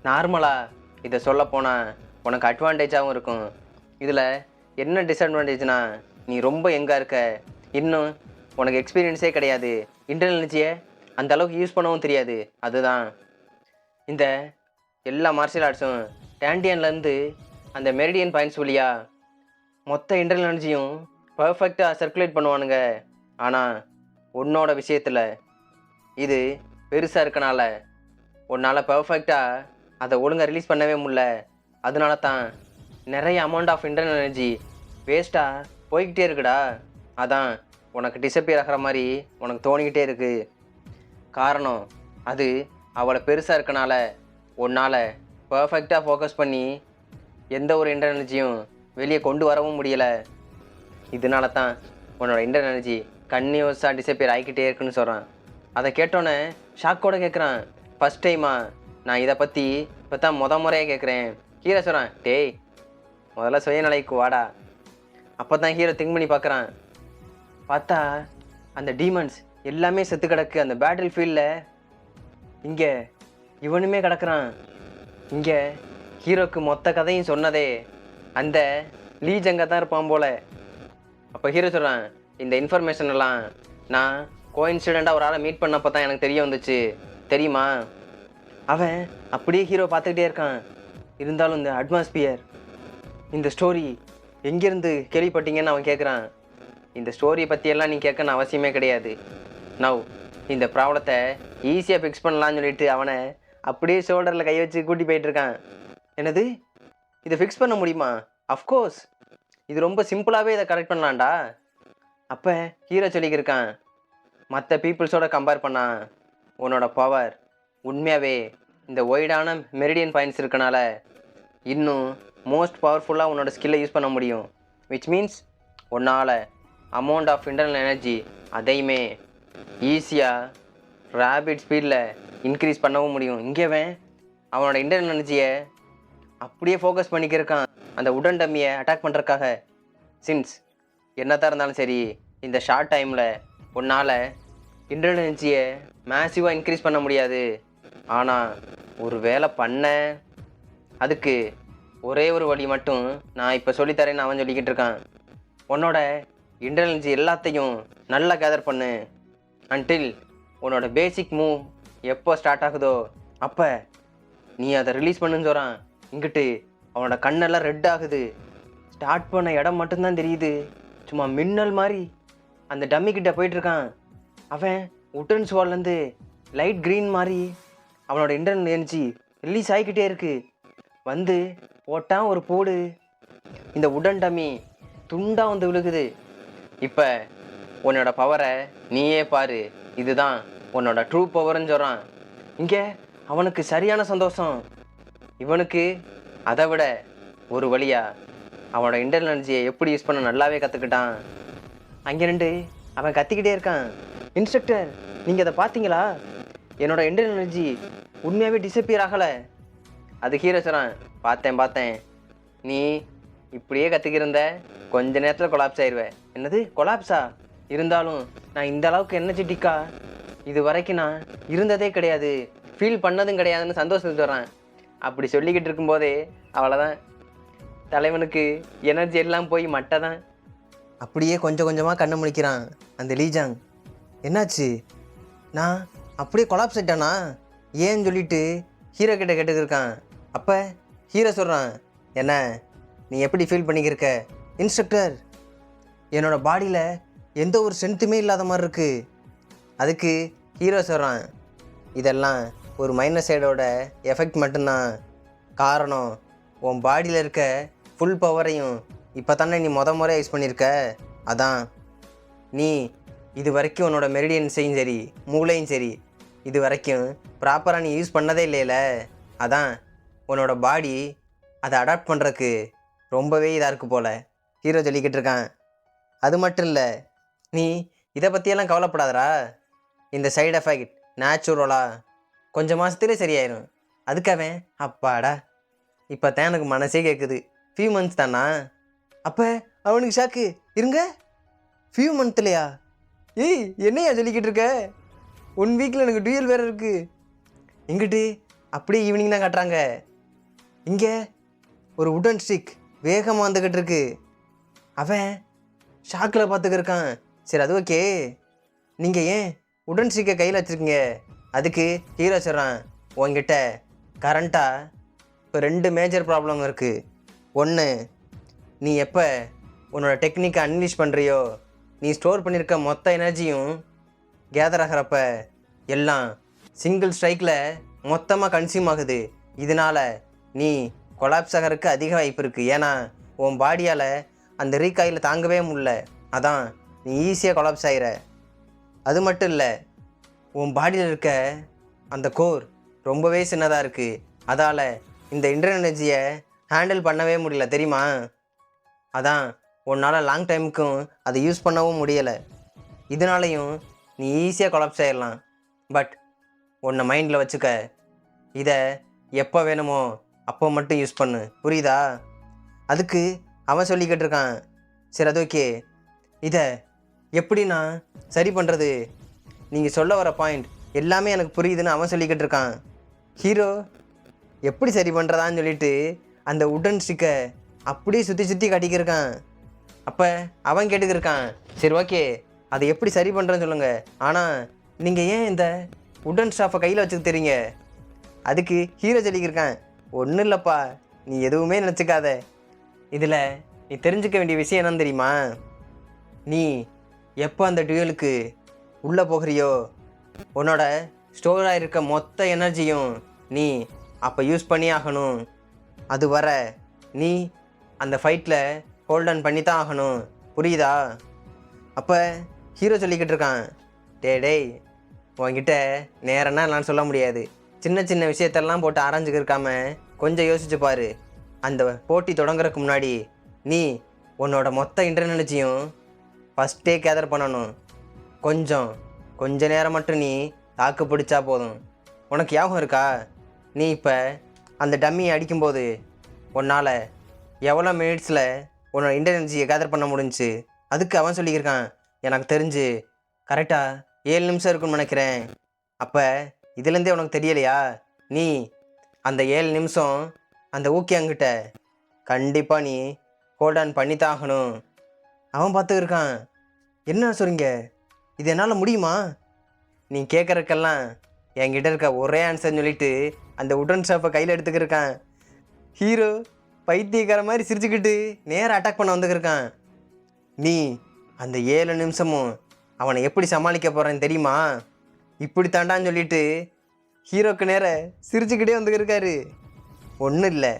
நார்மலாக இதை சொல்லப்போனால் உனக்கு அட்வான்டேஜாகவும் இருக்கும். இதில் என்ன டிஸ்அட்வான்டேஜ்னா, நீ ரொம்ப யங்காக இருக்க, இன்னும் உனக்கு எக்ஸ்பீரியன்ஸே கிடையாது, இன்டர்னல் எனர்ஜியை அந்த அளவுக்கு யூஸ் பண்ணவும் தெரியாது. அதுதான் இந்த எல்லா மார்ஷியல் ஆர்ட்ஸும் டேண்டியன்லேருந்து அந்த மெரிடியன் பாயிண்ட்ஸ் வழியாக மொத்த இன்டர்னல் எனர்ஜியும் பர்ஃபெக்டாக சர்க்குலேட் பண்ணுவானுங்க. ஆனால் உன்னோட விஷயத்தில் இது பெருசாக இருக்கனால உன்னால் பர்ஃபெக்டாக அதை ஒழுங்காக ரிலீஸ் பண்ணவே முடியல. அதனால தான் நிறைய அமௌண்ட் ஆஃப் இன்டர்னல் எனர்ஜி வேஸ்ட்டாக போய்கிட்டே இருக்குடா. அதான் உனக்கு டிஸப்பியர் ஆகிற மாதிரி உனக்கு தோணிக்கிட்டே இருக்குது. காரணம் அது அவளை பெருசாக இருக்கனால உன்னால் பர்ஃபெக்டாக ஃபோக்கஸ் பண்ணி எந்த ஒரு இன்டர்னல் எனர்ஜியும் வெளியே கொண்டு வரவும் முடியலை. இதனால தான் உன்னோட இன்டர்னல் எனர்ஜி கன்னியூஸாக டிஸப்பியர் ஆகிக்கிட்டே இருக்குன்னு சொல்கிறான். அதை கேட்டோன்னே ஷாக்கோடு கேட்குறான். ஃபஸ்ட் டைமா நான் இதை பற்றி இப்போ தான் முறையாக கேட்குறேன். ஹீரோ சொல்கிறான், டேய் முதல்ல சுயநிலைக்கு வாடா. அப்போ தான் ஹீரோ திங்க் பண்ணி பார்க்குறான். பார்த்தா அந்த டீமன்ஸ் எல்லாமே செத்து கிடக்கு அந்த பேட்டில் ஃபீல்டில். இங்கே இவனுமே கிடக்குறான். இங்கே ஹீரோக்கு மொத்த கதையும் சொன்னதே அந்த லீஜங்க தான் இருப்பான் போல். அப்போ ஹீரோ சொல்கிறான், இந்த இன்ஃபர்மேஷன் எல்லாம் நான் கோஇன்சிடெண்ட்டாக ஒரு ஆளை மீட் பண்ணப்போ தான் எனக்கு தெரிய வந்துச்சு, தெரியுமா? அவன் அப்படியே ஹீரோ பார்த்துக்கிட்டே இருக்கான். இருந்தாலும் இந்த அட்மாஸ்பியர், இந்த ஸ்டோரி எங்கேருந்து கேள்விப்பட்டீங்கன்னு அவன் கேட்குறான். இந்த ஸ்டோரியை பற்றியெல்லாம் நீ கேட்கணும் அவசியமே கிடையாது. நவ் இந்த ப்ராப்ளத்தை ஈஸியாக ஃபிக்ஸ் பண்ணலான்னு சொல்லிட்டு அவனை அப்படியே ஷோல்டரில் கை வச்சு கூட்டி போயிட்டுருக்கான். என்னது, இதை ஃபிக்ஸ் பண்ண முடியுமா? அஃப்கோர்ஸ், இது ரொம்ப சிம்பிளாகவே இதை கரெக்ட் பண்ணலான்டா. அப்போ ஹீரோ சொல்லிக்கிருக்கான், மற்ற பீப்புள்ஸோட கம்பேர் பண்ணா உன்னோட பவர் உண்மையாகவே இந்த ஒய்டான மெரிடியன் பாயிண்ட்ஸ் இருக்கனால இன்னும் மோஸ்ட் பவர்ஃபுல்லாக உன்னோட ஸ்கில்லை யூஸ் பண்ண முடியும். விச் மீன்ஸ் உன்னால் அமௌண்ட் ஆஃப் இன்டர்னல் எனர்ஜி அதையுமே ஈஸியாக ரேபிட் ஸ்பீடில் இன்க்ரீஸ் பண்ணவும் முடியும். இங்கேவன் அவனோட இன்டர்னல் எனர்ஜியை அப்படியே ஃபோக்கஸ் பண்ணிக்கிருக்கான் அந்த உடன் டம்மியை அட்டாக் பண்ணுறதுக்காக. சின்ஸ் என்னதான் இருந்தாலும் சரி, இந்த ஷார்ட் டைமில் உன்னால் இன்டர்னல் எனர்ஜியை மேசிவாக இன்க்ரீஸ் பண்ண முடியாது. ஆனால் ஒரு வேலை பண்ண அதுக்கு ஒரே ஒரு வழி மட்டும் நான் இப்போ சொல்லித்தரேன்னு அவன் சொல்லிக்கிட்டு இருக்கான். உன்னோட இன்டர்னல் எனர்ஜி எல்லாத்தையும் நல்லா கேதர் பண்ணு. அன்டில் உன்னோட பேசிக் மூவ் எப்போ ஸ்டார்ட் ஆகுதோ அப்போ நீ அதை ரிலீஸ் பண்ணுன்னு சொல்கிறான். இங்கிட்டு அவனோட கண்ணெல்லாம் ரெட் ஆகுது. ஸ்டார்ட் பண்ண இடம் மட்டும்தான் தெரியுது, சும்மா மின்னல் மாதிரி அந்த டம்மிக்கிட்ட போயிட்டுருக்கான். அவன் உட்டன் ஸ்வால்லேருந்து லைட் க்ரீன் மாதிரி அவனோட இன்டர்னல் எனர்ஜி ரிலீஸ் ஆகிக்கிட்டே இருக்கு. வந்து போட்டான் ஒரு போடு, இந்த உடன் டம்மி துண்டாக வந்து விழுகுது. இப்போ உன்னோட பவரை நீயே பாரு, இதுதான் உன்னோட ட்ரூ பவர்னு சொல்கிறான். இங்கே அவனுக்கு சரியான சந்தோஷம். இவனுக்கு அதை விட ஒரு வழியா அவனோட இன்டர்னல் எனர்ஜியை எப்படி யூஸ் பண்ண நல்லாவே கற்றுக்கிட்டான். அங்கே ரெண்டு அவன் கத்திக்கிட்டே இருக்கான். இன்ஸ்ட்ரக்டர், நீங்கள் அதை பார்த்தீங்களா? என்னோட இன்டர்னல் எனர்ஜி உண்மையாகவே டிஸப்பியர் ஆகலை. அது ஹீரோ சொல்கிறான், பார்த்தேன். நீ இப்படியே கற்றுக்கிருந்த கொஞ்ச நேரத்தில் கொலாப்ஸ் ஆயிடுவேன். என்னது கொலாப்ஸா? இருந்தாலும் நான் இந்த அளவுக்கு எனர்ஜெட்டிக்கா இது வரைக்கும் நான் இருந்ததே கிடையாது, ஃபீல் பண்ணதும் கிடையாதுன்னு சந்தோஷத்துக்கு வர்றான். அப்படி சொல்லிக்கிட்டு இருக்கும்போதே அவ்வளோதான், தலைவனுக்கு எனர்ஜி எல்லாம் போய் மட்டை தான். அப்படியே கொஞ்சம் கொஞ்சமாக கண்ணு முழிக்கிறான் அந்த லீஜாங். என்னாச்சு? நான் அப்படியே கொலாப்ஸ் ஆயிட்டானா ஏன்னு சொல்லிட்டு ஹீரோ கிட்ட கேட்டுக்கிருக்கான். அப்போ ஹீரோ சொல்கிறான், என்ன நீ எப்படி ஃபீல் பண்ணிக்கிருக்க? இன்ஸ்ட்ரக்டர், என்னோடய பாடியில் எந்த ஒரு ஸ்ட்ரென்த்துமே இல்லாத மாதிரி இருக்குது. அதுக்கு ஹீரோ சொல்கிறான், இதெல்லாம் ஒரு மைனஸ் சைடோட எஃபெக்ட் மட்டும்தான். காரணம், உன் பாடியில் இருக்க ஃபுல் பவரையும் இப்போ தானே நீ முறையாக யூஸ் பண்ணியிருக்க. அதான் நீ இது வரைக்கும் உன்னோட மெரிடியன்ஸையும் சரி மூளையும் சரி இது வரைக்கும் ப்ராப்பராக நீ யூஸ் பண்ணதே இல்லைல்ல. அதான் உன்னோட பாடி அதை அடாப்ட் பண்ணுறதுக்கு ரொம்பவே இதாக இருக்குது போல் ஹீரோ சொல்லிக்கிட்டு இருக்கான். அது மட்டும் இல்லை, நீ இதை பற்றியெல்லாம் கவலைப்படாதடா. இந்த சைடு எஃபெக்ட் நேச்சுரலாக கொஞ்சம் மாதத்துலேயே சரியாயிடும். அதுக்காக அப்பாடா இப்போ தான் எனக்கு மனசே கேட்குது. ஃபியூ மந்த்ஸ் தானா? அப்போ அவனுக்கு ஷாக்கு. இருங்க, ஃபியூ மந்த்லையா? ஏய், என்னையா சொல்லிக்கிட்டு இருக்க? 1 வீக்கில் எனக்கு டூயல் வேறு இருக்குது. இங்கிட்டு அப்படியே ஈவினிங் தான் காட்டுறாங்க. இங்கே ஒரு உடன் ஸ்டிக் வேகமாக வந்துக்கிட்டு இருக்கு. அவன் ஷாக்கில் பார்த்துக்கிருக்கான். சரி, அது ஓகே. நீங்கள் ஏன் உடன் ஸ்டிக்கை கையில் வச்சுருக்கீங்க? அதுக்கு ஹீரோ சொல்கிறான், உங்ககிட்ட கரண்ட்டாக இப்போ 2 மேஜர் ப்ராப்ளம் இருக்குது. ஒன்று, நீ எப்போ உன்னோட டெக்னிக்கை அன்லீஷ் பண்ணுறியோ, நீ ஸ்டோர் பண்ணியிருக்க மொத்த எனர்ஜியும் கேதர் ஆகிறப்ப எல்லாம் சிங்கிள் ஸ்ட்ரைக்கில் மொத்தமாக கன்சியூம் ஆகுது. இதனால் நீ கொலாப்ஸ் ஆகிறதுக்கு அதிக வாய்ப்பு இருக்குது. ஏன்னா உன் பாடியால் அந்த ரீகாயில் தாங்கவே முடியல. அதான் நீ ஈஸியாக கொலாப்ஸ் ஆகிற. அது மட்டும் இல்லை, உன் பாடியில் இருக்க அந்த கோர் ரொம்பவே சின்னதாக இருக்குது. அதால் இந்த இன்டர்னல் எனர்ஜியை ஹேண்டில் பண்ணவே முடியல, தெரியுமா? அதான் உன்னால் லாங் டைமுக்கும் அதை யூஸ் பண்ணவும் முடியலை. இதனாலையும் நீ ஈஸியாக கொலாப்ஸ் ஆகிடலாம். பட் உன்னை மைண்டில் வச்சுக்க, இதை எப்போ வேணுமோ அப்போ மட்டும் யூஸ் பண்ணு, புரியுதா? அதுக்கு அவன் சொல்லிக்கிட்டு இருக்கான். சரி, அது ஓகே. இதை எப்படி நான் சரி பண்ணுறது? நீங்கள் சொல்ல வர பாயிண்ட் எல்லாமே எனக்கு புரியுதுன்னு அவன் சொல்லிக்கிட்டு இருக்கான். ஹீரோ எப்படி சரி பண்ணுறதான்னு சொல்லிட்டு அந்த உடன் ஸ்டிக்கை அப்படியே சுற்றி காட்டிக்கிருக்கான். அப்போ அவன் கேட்டுக்கிருக்கான், சரி ஓகே, அதை எப்படி சரி பண்ணுறேன்னு சொல்லுங்கள். ஆனால் நீங்கள் ஏன் இந்த உடன் ஸ்டாஃபை கையில் வச்சுக்க தெரியுங்க? அதுக்கு ஹீரோ சொல்லிக்கிருக்கான், ஒன்றும் இல்லைப்பா, நீ எதுவுமே நினச்சிக்காத. இதில் நீ தெரிஞ்சுக்க வேண்டிய விஷயம் என்னன்னு தெரியுமா? நீ எப்போ அந்த டுயலுக்கு உள்ளே போகிறியோ, உன்னோட ஸ்டோராக இருக்க மொத்த எனர்ஜியும் நீ அப்போ யூஸ் பண்ணி ஆகணும். அது வர நீ அந்த ஃபைட்டில் ஹோல்ட் ஆன் பண்ணி தான் ஆகணும், புரியுதா? அப்போ ஹீரோ சொல்லிக்கிட்டு இருக்கான், டேய் உன்கிட்ட நேரம்னா நான் சொல்ல முடியாது. சின்ன சின்ன விஷயத்தெல்லாம் போட்டு ஆராய்ஞ்சிக்கிருக்காம கொஞ்சம் யோசிச்சு பாரு. அந்த போட்டி தொடங்குறதுக்கு முன்னாடி நீ உன்னோட மொத்த இன்டர்னல் எனர்ஜியும் ஃபஸ்ட்டே கேதர் பண்ணணும். கொஞ்ச நேரம் மட்டும் நீ தாக்கு பிடிச்சா போதும். உனக்கு ஞாபகம் இருக்கா, நீ இப்போ அந்த டம்மியை அடிக்கும்போது உன்னால் எவ்வளோ மினிட்ஸில் உன்னோட இன்டர்னல் எனர்ஜியை கேதர் பண்ண முடிஞ்சுச்சு? அதுக்கு அவன் சொல்லியிருக்கான், எனக்கு தெரிஞ்சு கரெக்டாக 7 நிமிஷம் இருக்குன்னு நினைக்கிறேன். அப்போ இதுலேருந்தே உனக்கு தெரியலையா? நீ அந்த 7 நிமிஷம் அந்த ஊக்கியாங்கிட்ட கண்டிப்பாக நீ ஹோல்ட் ஆன் பண்ணித்தான் ஆகணும். அவன் பார்த்துக்கிருக்கான், என்ன சொல்கிறீங்க? இது என்னால் முடியுமா? நீ கேட்குறக்கெல்லாம் என்கிட்ட இருக்க ஒரே ஆன்சர்னு சொல்லிட்டு அந்த உடன் ஸ்டாஃபை கையில் எடுத்துக்கிருக்கான். ஹீரோ பைத்தியக்கார மாதிரி சிரிச்சுக்கிட்டு நேராக அட்டாக் பண்ண வந்துக்கிருக்கான். நீ அந்த 7 நிமிஷமும் அவனை எப்படி சமாளிக்க போகிறேன்னு தெரியுமா? இப்படி தாண்டான்னு சொல்லிட்டு ஹீரோக்கு நேர சிரிச்சுக்கிட்டே வந்துக்கிருக்காரு. ஒன்றும் இல்லை,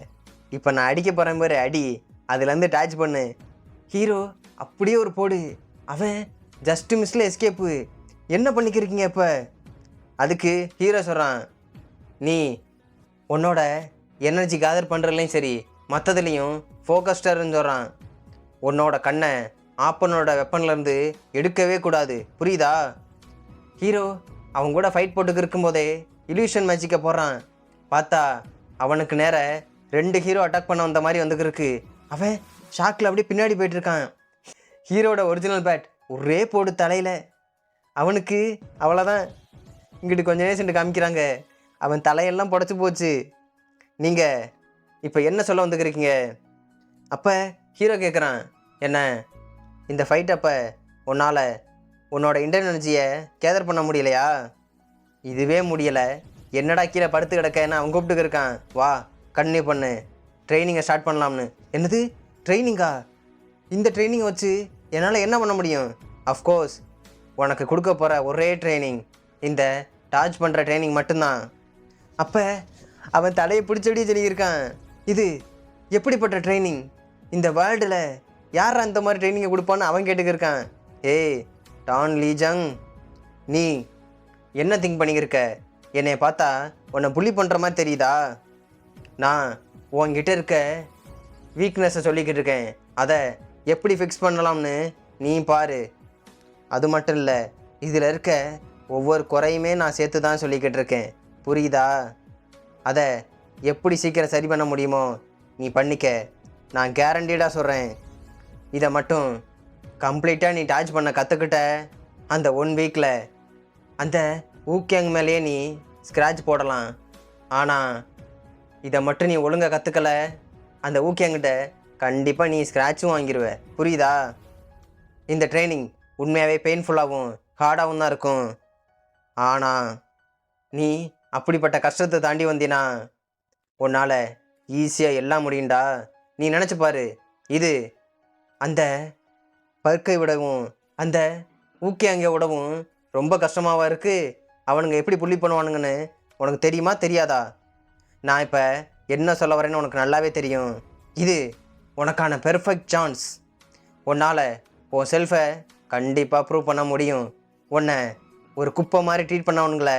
இப்போ நான் அடிக்க போகிறேன் பாரு அடி, அதுலேருந்து டேச் பண்ணு. ஹீரோ அப்படியே ஒரு போடு. அவன் ஜஸ்ட்டு மிஸ்ல எஸ்கேப்பு. என்ன பண்ணிக்கிருக்கீங்க இப்போ? அதுக்கு ஹீரோ சொல்கிறான், நீ உன்னோட எனர்ஜி கேதர் பண்ணுறதுலையும் சரி மற்றதுலேயும் ஃபோக்கஸ்டர்னு சொல்கிறான். உன்னோட கண்ணை ஆப்பனோட வெப்பன்லேருந்து எடுக்கவே கூடாது, புரியுதா? ஹீரோ அவன் கூட ஃபைட் போட்டுக்கு இருக்கும்போதே இல்யூஷன் மேஜிக்கை போடுறான். பார்த்தா அவனுக்கு நேர 2 ஹீரோ அட்டாக் பண்ண வந்த மாதிரி வந்துருக்கு. அவன் ஷாக்கில் அப்படியே பின்னாடி போயிட்டுருக்கான். ஹீரோட ஒரிஜினல் பேட் ஒரே போடு தலையில். அவனுக்கு அவ்வளோதான். இங்கிட்டு கொஞ்ச நேரம் காமிக்கிறாங்க, அவன் தலையெல்லாம் புடச்சி போச்சு. நீங்கள் இப்போ என்ன சொல்ல வந்துக்கிறீங்க? அப்போ ஹீரோ கேட்குறான், என்ன இந்த ஃபைட் அப்போ உன்னால் உன்னோட இன்டர்னல் எனர்ஜியை கேதர் பண்ண முடியலையா? இதுவே முடியலை, என்னடா கீழே படுத்து கிடக்கன்னு அவன் கூப்பிட்டுக்கு இருக்கான். வா கண்டினியூ பண்ணு, ட்ரைனிங்கை ஸ்டார்ட் பண்ணலாம்னு. என்னது ட்ரைனிங்கா? இந்த ட்ரைனிங்கை வச்சு என்னால் என்ன பண்ண முடியும்? அஃப்கோர்ஸ் உனக்கு கொடுக்க போகிற ஒரே ட்ரைனிங் இந்த டார்ச் பண்ணுற ட்ரைனிங் மட்டும்தான். அப்போ அவன் தலையை பிடிச்சபடியே சொல்லியிருக்கான், இது எப்படிப்பட்ட ட்ரைனிங்? இந்த வேர்ல்டில் யார் அந்த மாதிரி ட்ரைனிங்கை கொடுப்பான்னு அவன் கேட்டுக்கிருக்கான். ஏய் டான் லீஜங், நீ என்ன திங்க் பண்ணிக்கிருக்க? என்னை பார்த்தா உன்னை புள்ளி பண்ணுற மாதிரி தெரியுதா? நான் உன்கிட்ட இருக்க வீக்னஸை சொல்லிக்கிட்டு இருக்கேன், அதை எப்படி ஃபிக்ஸ் பண்ணலாம்னு நீ பாரு. அது மட்டும் இல்லை, இதில் இருக்க ஒவ்வொரு குறையுமே நான் சேர்த்து தான் சொல்லிக்கிட்டு இருக்கேன், புரியுதா? அதை எப்படி சீக்கிரம் சரி பண்ண முடியுமோ நீ பண்ணிக்க, நான் கேரண்டீடாக சொல்கிறேன். இதை மட்டும் கம்ப்ளீட்டாக நீ டார்ச் பண்ண கற்றுக்கிட்ட அந்த 1 வீக்கில் அந்த ஊக்கியங் மேலேயே நீ ஸ்க்ராட்ச் போடலாம். ஆனால் இதை மட்டும் நீ ஒழுங்காக கற்றுக்கலை, அந்த ஊக்கியங்கிட்ட கண்டிப்பாக நீ ஸ்க்ராட்சும் வாங்கிடுவ, புரியுதா? இந்த ட்ரைனிங் உண்மையாகவே பெயின்ஃபுல்லாகவும் ஹார்டாகவும் தான் இருக்கும். ஆனால் நீ அப்படிப்பட்ட கஷ்டத்தை தாண்டி வந்தினா உன்னால் ஈஸியாக எல்லாம் முடியும்டா. நீ நினச்சி பாரு, இது அந்த பர்க்கை விடவும் அந்த ஊக்கியங்கை விடவும் ரொம்ப கஷ்டமாகவா இருக்குது? அவனுங்க எப்படி புள்ளி பண்ணுவானுங்கன்னு உனக்கு தெரியுமா தெரியாதா? நான் இப்போ என்ன சொல்ல வரேன்னு உனக்கு நல்லாவே தெரியும். இது உனக்கான பெர்ஃபெக்ட் சான்ஸ். உன்னால் உன் செல்ஃபை கண்டிப்பாக ப்ரூவ் பண்ண முடியும். உன்னை ஒரு குப்பை மாதிரி ட்ரீட் பண்ணவனுங்களை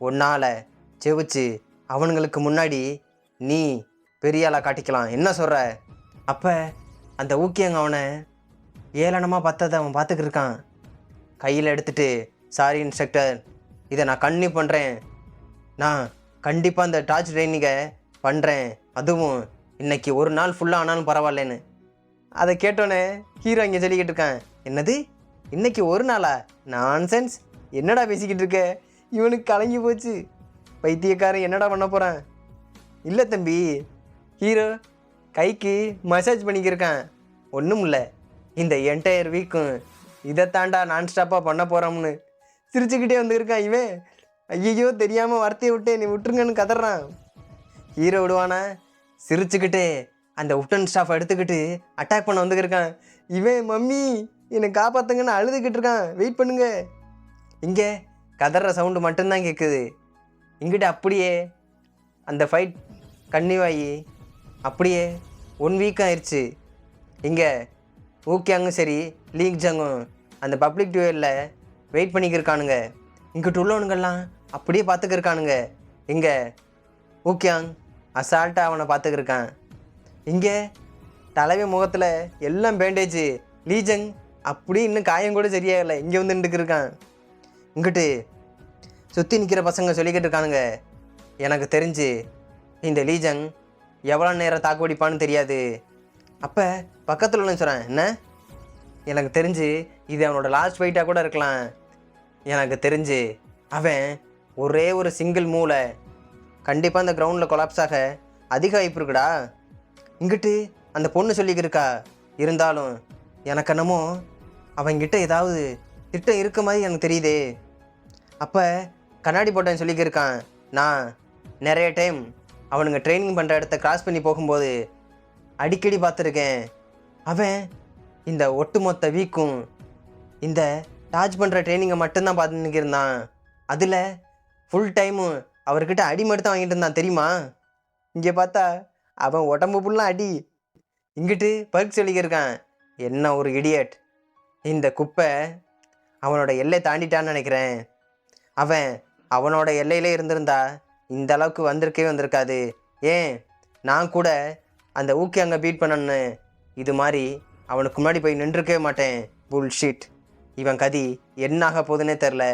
உன்னால் செவிச்சு அவனுங்களுக்கு முன்னாடி நீ பெரிய ஆளாக காட்டிக்கலாம். என்ன சொல்கிற? அப்போ அந்த ஊக்கியங்க அவனை ஏளனமாக பார்த்ததை அவன் பார்த்துக்கிட்டு இருக்கான். கையில் எடுத்துகிட்டு, சாரி இன்ஸ்ட்ரக்டர், இதை நான் கண்டினியூ பண்ணுறேன். நான் கண்டிப்பாக அந்த டார்ச் ட்ரைனிங்கை பண்ணுறேன், அதுவும் இன்றைக்கி ஒரு நாள் ஃபுல்லாக ஆனாலும் பரவாயில்லன்னு. அதை கேட்டோன்னே ஹீரோ இங்கே சொல்லிக்கிட்டு இருக்கான், என்னது இன்றைக்கி ஒரு நாளா? நான்சென்ஸ், என்னடா பேசிக்கிட்டு இருக்க? இவனுக்கு கலங்கி போச்சு. பைத்தியக்காரன் என்னடா பண்ண போகிறான்? இல்லை தம்பி, ஹீரோ கைக்கு மசாஜ் பண்ணிக்கிருக்கான். ஒன்றும் இல்லை, இந்த என்டையர் வீக்கும் இதை தாண்டா நான் ஸ்டாப்பாக பண்ண போகிறோம்னு சிரிச்சுக்கிட்டே வந்துருக்கான் இவன். ஐயோ தெரியாமல் வார்த்தையை விட்டு நீ விட்டுருங்கன்னு கதறான். ஹீரோ விடுவானா? சிரிச்சுக்கிட்டே அந்த உட்டன் ஸ்டாஃப் எடுத்துக்கிட்டு அட்டாக் பண்ண வந்துக்கிருக்கான். இவன் மம்மி என்னை காப்பாற்றுங்கன்னு அழுதுகிட்டு இருக்கான். வெயிட் பண்ணுங்க. இங்கே கதற சவுண்டு மட்டும்தான் கேட்குது. இங்கிட்ட அப்படியே அந்த ஃபைட் கன்னியூ ஆகி அப்படியே 1 வீக் ஆயிடுச்சு. இங்கே ஊக்கியாங்கும் சரி லீக் ஜங்கும் அந்த பப்ளிக் டுவெலில் வெயிட் பண்ணிக்கிருக்கானுங்க. இங்கிட்டு உள்ளவனுங்கெல்லாம் அப்படியே பார்த்துக்கிருக்கானுங்க. இங்கே ஊக்கியாங் அசால்ட்டாக அவனை பார்த்துக்கிருக்கான். இங்கே தலைவி முகத்தில் எல்லாம் பேண்டேஜ். லீஜங் அப்படி இன்னும் காயம் கூட சரியாகலை, இங்கே வந்து நின்றுக்கிருக்கான். இங்கிட்டு சுற்றி நிற்கிற பசங்க சொல்லிக்கிட்டு இருக்கானுங்க, எனக்கு தெரிஞ்சு இந்த லீஜங் எவ்வளோ நேரம் தாக்குப்பிடிப்பான்னு தெரியாது. அப்போ பக்கத்தில் உள்ள சொல்கிறேன், என்ன எனக்கு தெரிஞ்சு இது அவனோட லாஸ்ட் ஃபைட்டாக கூட இருக்கலாம். எனக்கு தெரிஞ்சு அவன் ஒரே ஒரு சிங்கிள் மூளை கண்டிப்பாக அந்த கிரவுண்டில் கொலாப்ஸ் ஆக அதிக வாய்ப்பு இருக்குடா. இங்கிட்டு அந்த பொண்ணு சொல்லிக்கிருக்கா, இருந்தாலும் எனக்கு என்னமோ அவங்கிட்ட ஏதாவது திட்டம் இருக்க மாதிரி எனக்கு தெரியுதே. அப்போ கண்ணாடி போட்டேன்னு சொல்லிக்கிருக்கான், நான் நிறைய டைம் அவனுங்க ட்ரைனிங் பண்ணுற இடத்த கிராஸ் பண்ணி போகும்போது அடிக்கடி பார்த்துருக்கேன். அவன் இந்த ஒட்டுமொத்த வீக்கும் இந்த டார்ச் பண்ணுற ட்ரைனிங்கை மட்டும்தான் பார்த்து நிற்கிருந்தான். அதில் ஃபுல் டைமும் அவர்கிட்ட அடி மட்டும் தான் வாங்கிட்டு இருந்தான் தெரியுமா. இங்கே பார்த்தா அவன் உடம்பு ஃபுல்லாக அடி. இங்கிட்டு பர்க் சொல்லிக்கிருக்கான், என்ன ஒரு இடியட், இந்த குப்பை அவனோட எல்லை தாண்டிட்டான்னு நினைக்கிறேன். அவன் அவனோட எல்லையிலே இருந்திருந்தா இந்த அளவுக்கு வந்திருக்காது. ஏன் நான் கூட அந்த ஊக்கி அங்கே பீட் பண்ணணுன்னு இது மாதிரி அவனுக்கு முன்னாடி போய் நின்றுக்கவே மாட்டேன். புல்ஷிட். இவன் கதி என்ன ஆக போகுதுன்னே தெரில.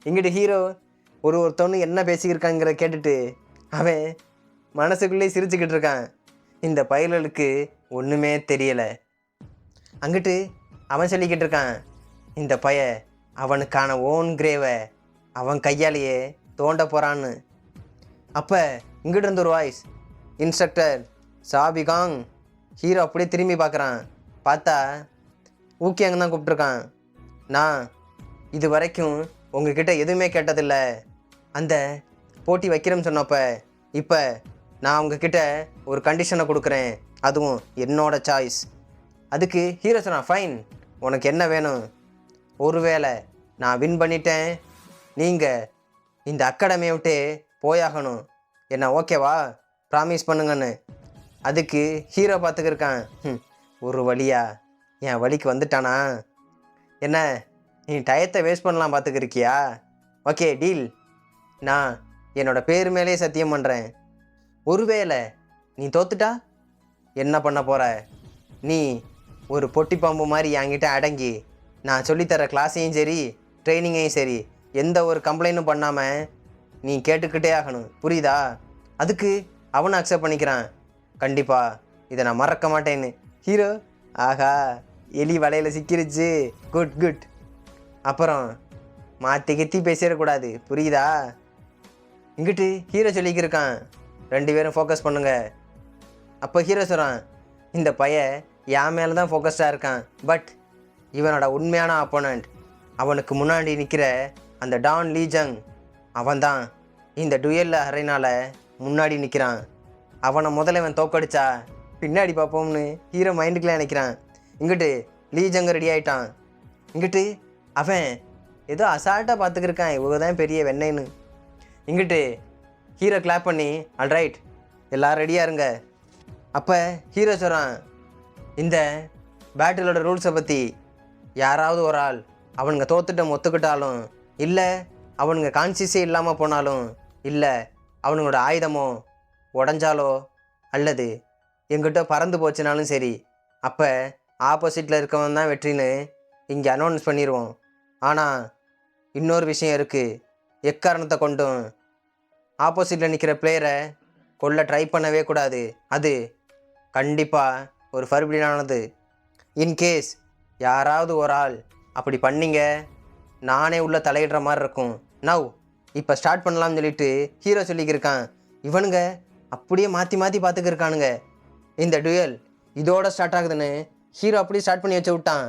இங்கிட்டு ஹீரோ ஒருத்தவனு என்ன பேசிக்கிருக்காங்கிற கேட்டுட்டு அவன் மனசுக்குள்ளே சிரிச்சுக்கிட்டு இருக்கான். இந்த பயலுக்கு ஒன்றுமே தெரியலை. அங்கிட்டு அவன் சொல்லிக்கிட்டு இருக்கான், இந்த பய அவனுக்கான ஓன் கிரேவை அவன் கையாலேயே தோண்ட போகிறான்னு. அப்போ இங்கிட்டு இருந்த ஒரு வாய்ஸ், இன்ஸ்ட்ரக்டர் சாபிகாங். ஹீரோ அப்படியே திரும்பி பார்க்குறான். பார்த்தா ஊக்கியாங்க தான் கூப்பிட்ருக்கான். நான் இது வரைக்கும் உங்ககிட்ட எதுவுமே கேட்டதில்லை. அந்த போட்டி வைக்கிறேன்னு சொன்னப்ப இப்போ நான் உங்ககிட்ட ஒரு கண்டிஷனை கொடுக்குறேன், அதுவும் என்னோட சாய்ஸ். அதுக்கு ஹீரோ சொன்னான், ஃபைன், உனக்கு என்ன வேணும்? ஒருவேளை நான் வின் பண்ணிட்டேன், நீங்கள் இந்த அகாடமியை விட்டு போயாகணும், என்ன ஓகேவா? ப்ராமிஸ் பண்ணுங்கன்னு. அதுக்கு ஹீரோ பார்த்துக்கிருக்கான், ஒரு வழியா என் வழிக்கு வந்துட்டானா? என்ன நீ டயத்தை வேஸ்ட் பண்ணலாம் பார்த்துக்கிருக்கியா? Okay deal. நான் என்னோட பேர் மேலே சத்தியம் பண்ணுறேன், ஒருவேளை நீ தோத்துட்டா என்ன பண்ண போகிற? நீ ஒரு பொட்டி பாம்பு மாதிரி என்கிட்ட அடங்கி நான் சொல்லித்தர கிளாஸையும் சரி ட்ரைனிங்கையும் சரி எந்த ஒரு கம்ப்ளைண்ட்டும் பண்ணாமல் நீ கேட்டுக்கிட்டே ஆகணும், புரியுதா? அதுக்கு அவனை அக்செப்ட் பண்ணிக்கிறான். கண்டிப்பாக இதை நான் மறக்க மாட்டேன்னு. ஹீரோ, ஆஹா எலி வலையில் சிக்கிருச்சு, குட் குட். அப்புறம் மாற்றி கித்தி பேசிடக்கூடாது, புரியுதா? இங்கிட்டு ஹீரோ சொல்லிக்கிருக்கான், 2 பேரும் ஃபோக்கஸ் பண்ணுங்க. அப்போ ஹீரோ சொல்கிறான், இந்த பையன் என் மேலே தான் ஃபோக்கஸ்டாக இருக்கான், பட் இவனோட உண்மையான ஆப்போனண்ட் அவனுக்கு முன்னாடி நிற்கிற அந்த டான் லீஜங், அவன் தான் இந்த டுயலில் அரைனால் முன்னாடி நிற்கிறான். அவனை முதல்ல இவன் தோக்கடிச்சா பின்னாடி பார்ப்போம்னு ஹீரோ மைண்டுக்குள்ளே நினைக்கிறான். இங்கிட்டு லீஜங் ரெடி ஆகிட்டான். இங்கிட்டு அவன் ஏதோ அசால்ட்டாக பார்த்துக்கிருக்கான், இவங்க தான் பெரிய வெண்ணெய்னு. இங்கிட்டு ஹீரோ கிளாப் பண்ணி, ஆல்ரைட் எல்லோரும் ரெடியாக இருங்க. அப்போ ஹீரோ சொல்கிறான், இந்த பேட்டிலோட ரூல்ஸை பற்றி யாராவது ஒரு ஆள் அவனுங்க தோத்துட்ட ஒத்துக்கிட்டாலும், இல்லை அவனுங்க கான்சியஸே இல்லாமல் போனாலும், இல்லை அவனுங்களோட ஆயுதமோ உடஞ்சாலோ அல்லது எங்கிட்ட பறந்து போச்சுனாலும் சரி, அப்போ ஆப்போசிட்டில் இருக்கவன் தான் வெற்றின்னு இங்கே அனௌன்ஸ் பண்ணிடுவோம். ஆனால் இன்னொரு விஷயம் இருக்குது, எக்காரணத்தை கொண்டும் ஆப்போசிட்டில் நிற்கிற பிளேயரை கொல்ல ட்ரை பண்ணவே கூடாது. அது கண்டிப்பாக ஒரு ஃபர்பிடனானது. இன்கேஸ் யாராவது ஒரு ஆள் அப்படி பண்ணிங்க, நானே உள்ள தலையிடுற மாதிரி இருக்கும். நவ் இப்போ ஸ்டார்ட் பண்ணலாம்னு சொல்லிட்டு ஹீரோ சொல்லிக்கிருக்கான். இவனுங்க அப்படியே மாற்றி மாற்றி பார்த்துக்கிருக்கானுங்க. இந்த டுயல் இதோட ஸ்டார்ட் ஆகுதுன்னு ஹீரோ அப்படியே ஸ்டார்ட் பண்ணி வச்சு விட்டான்.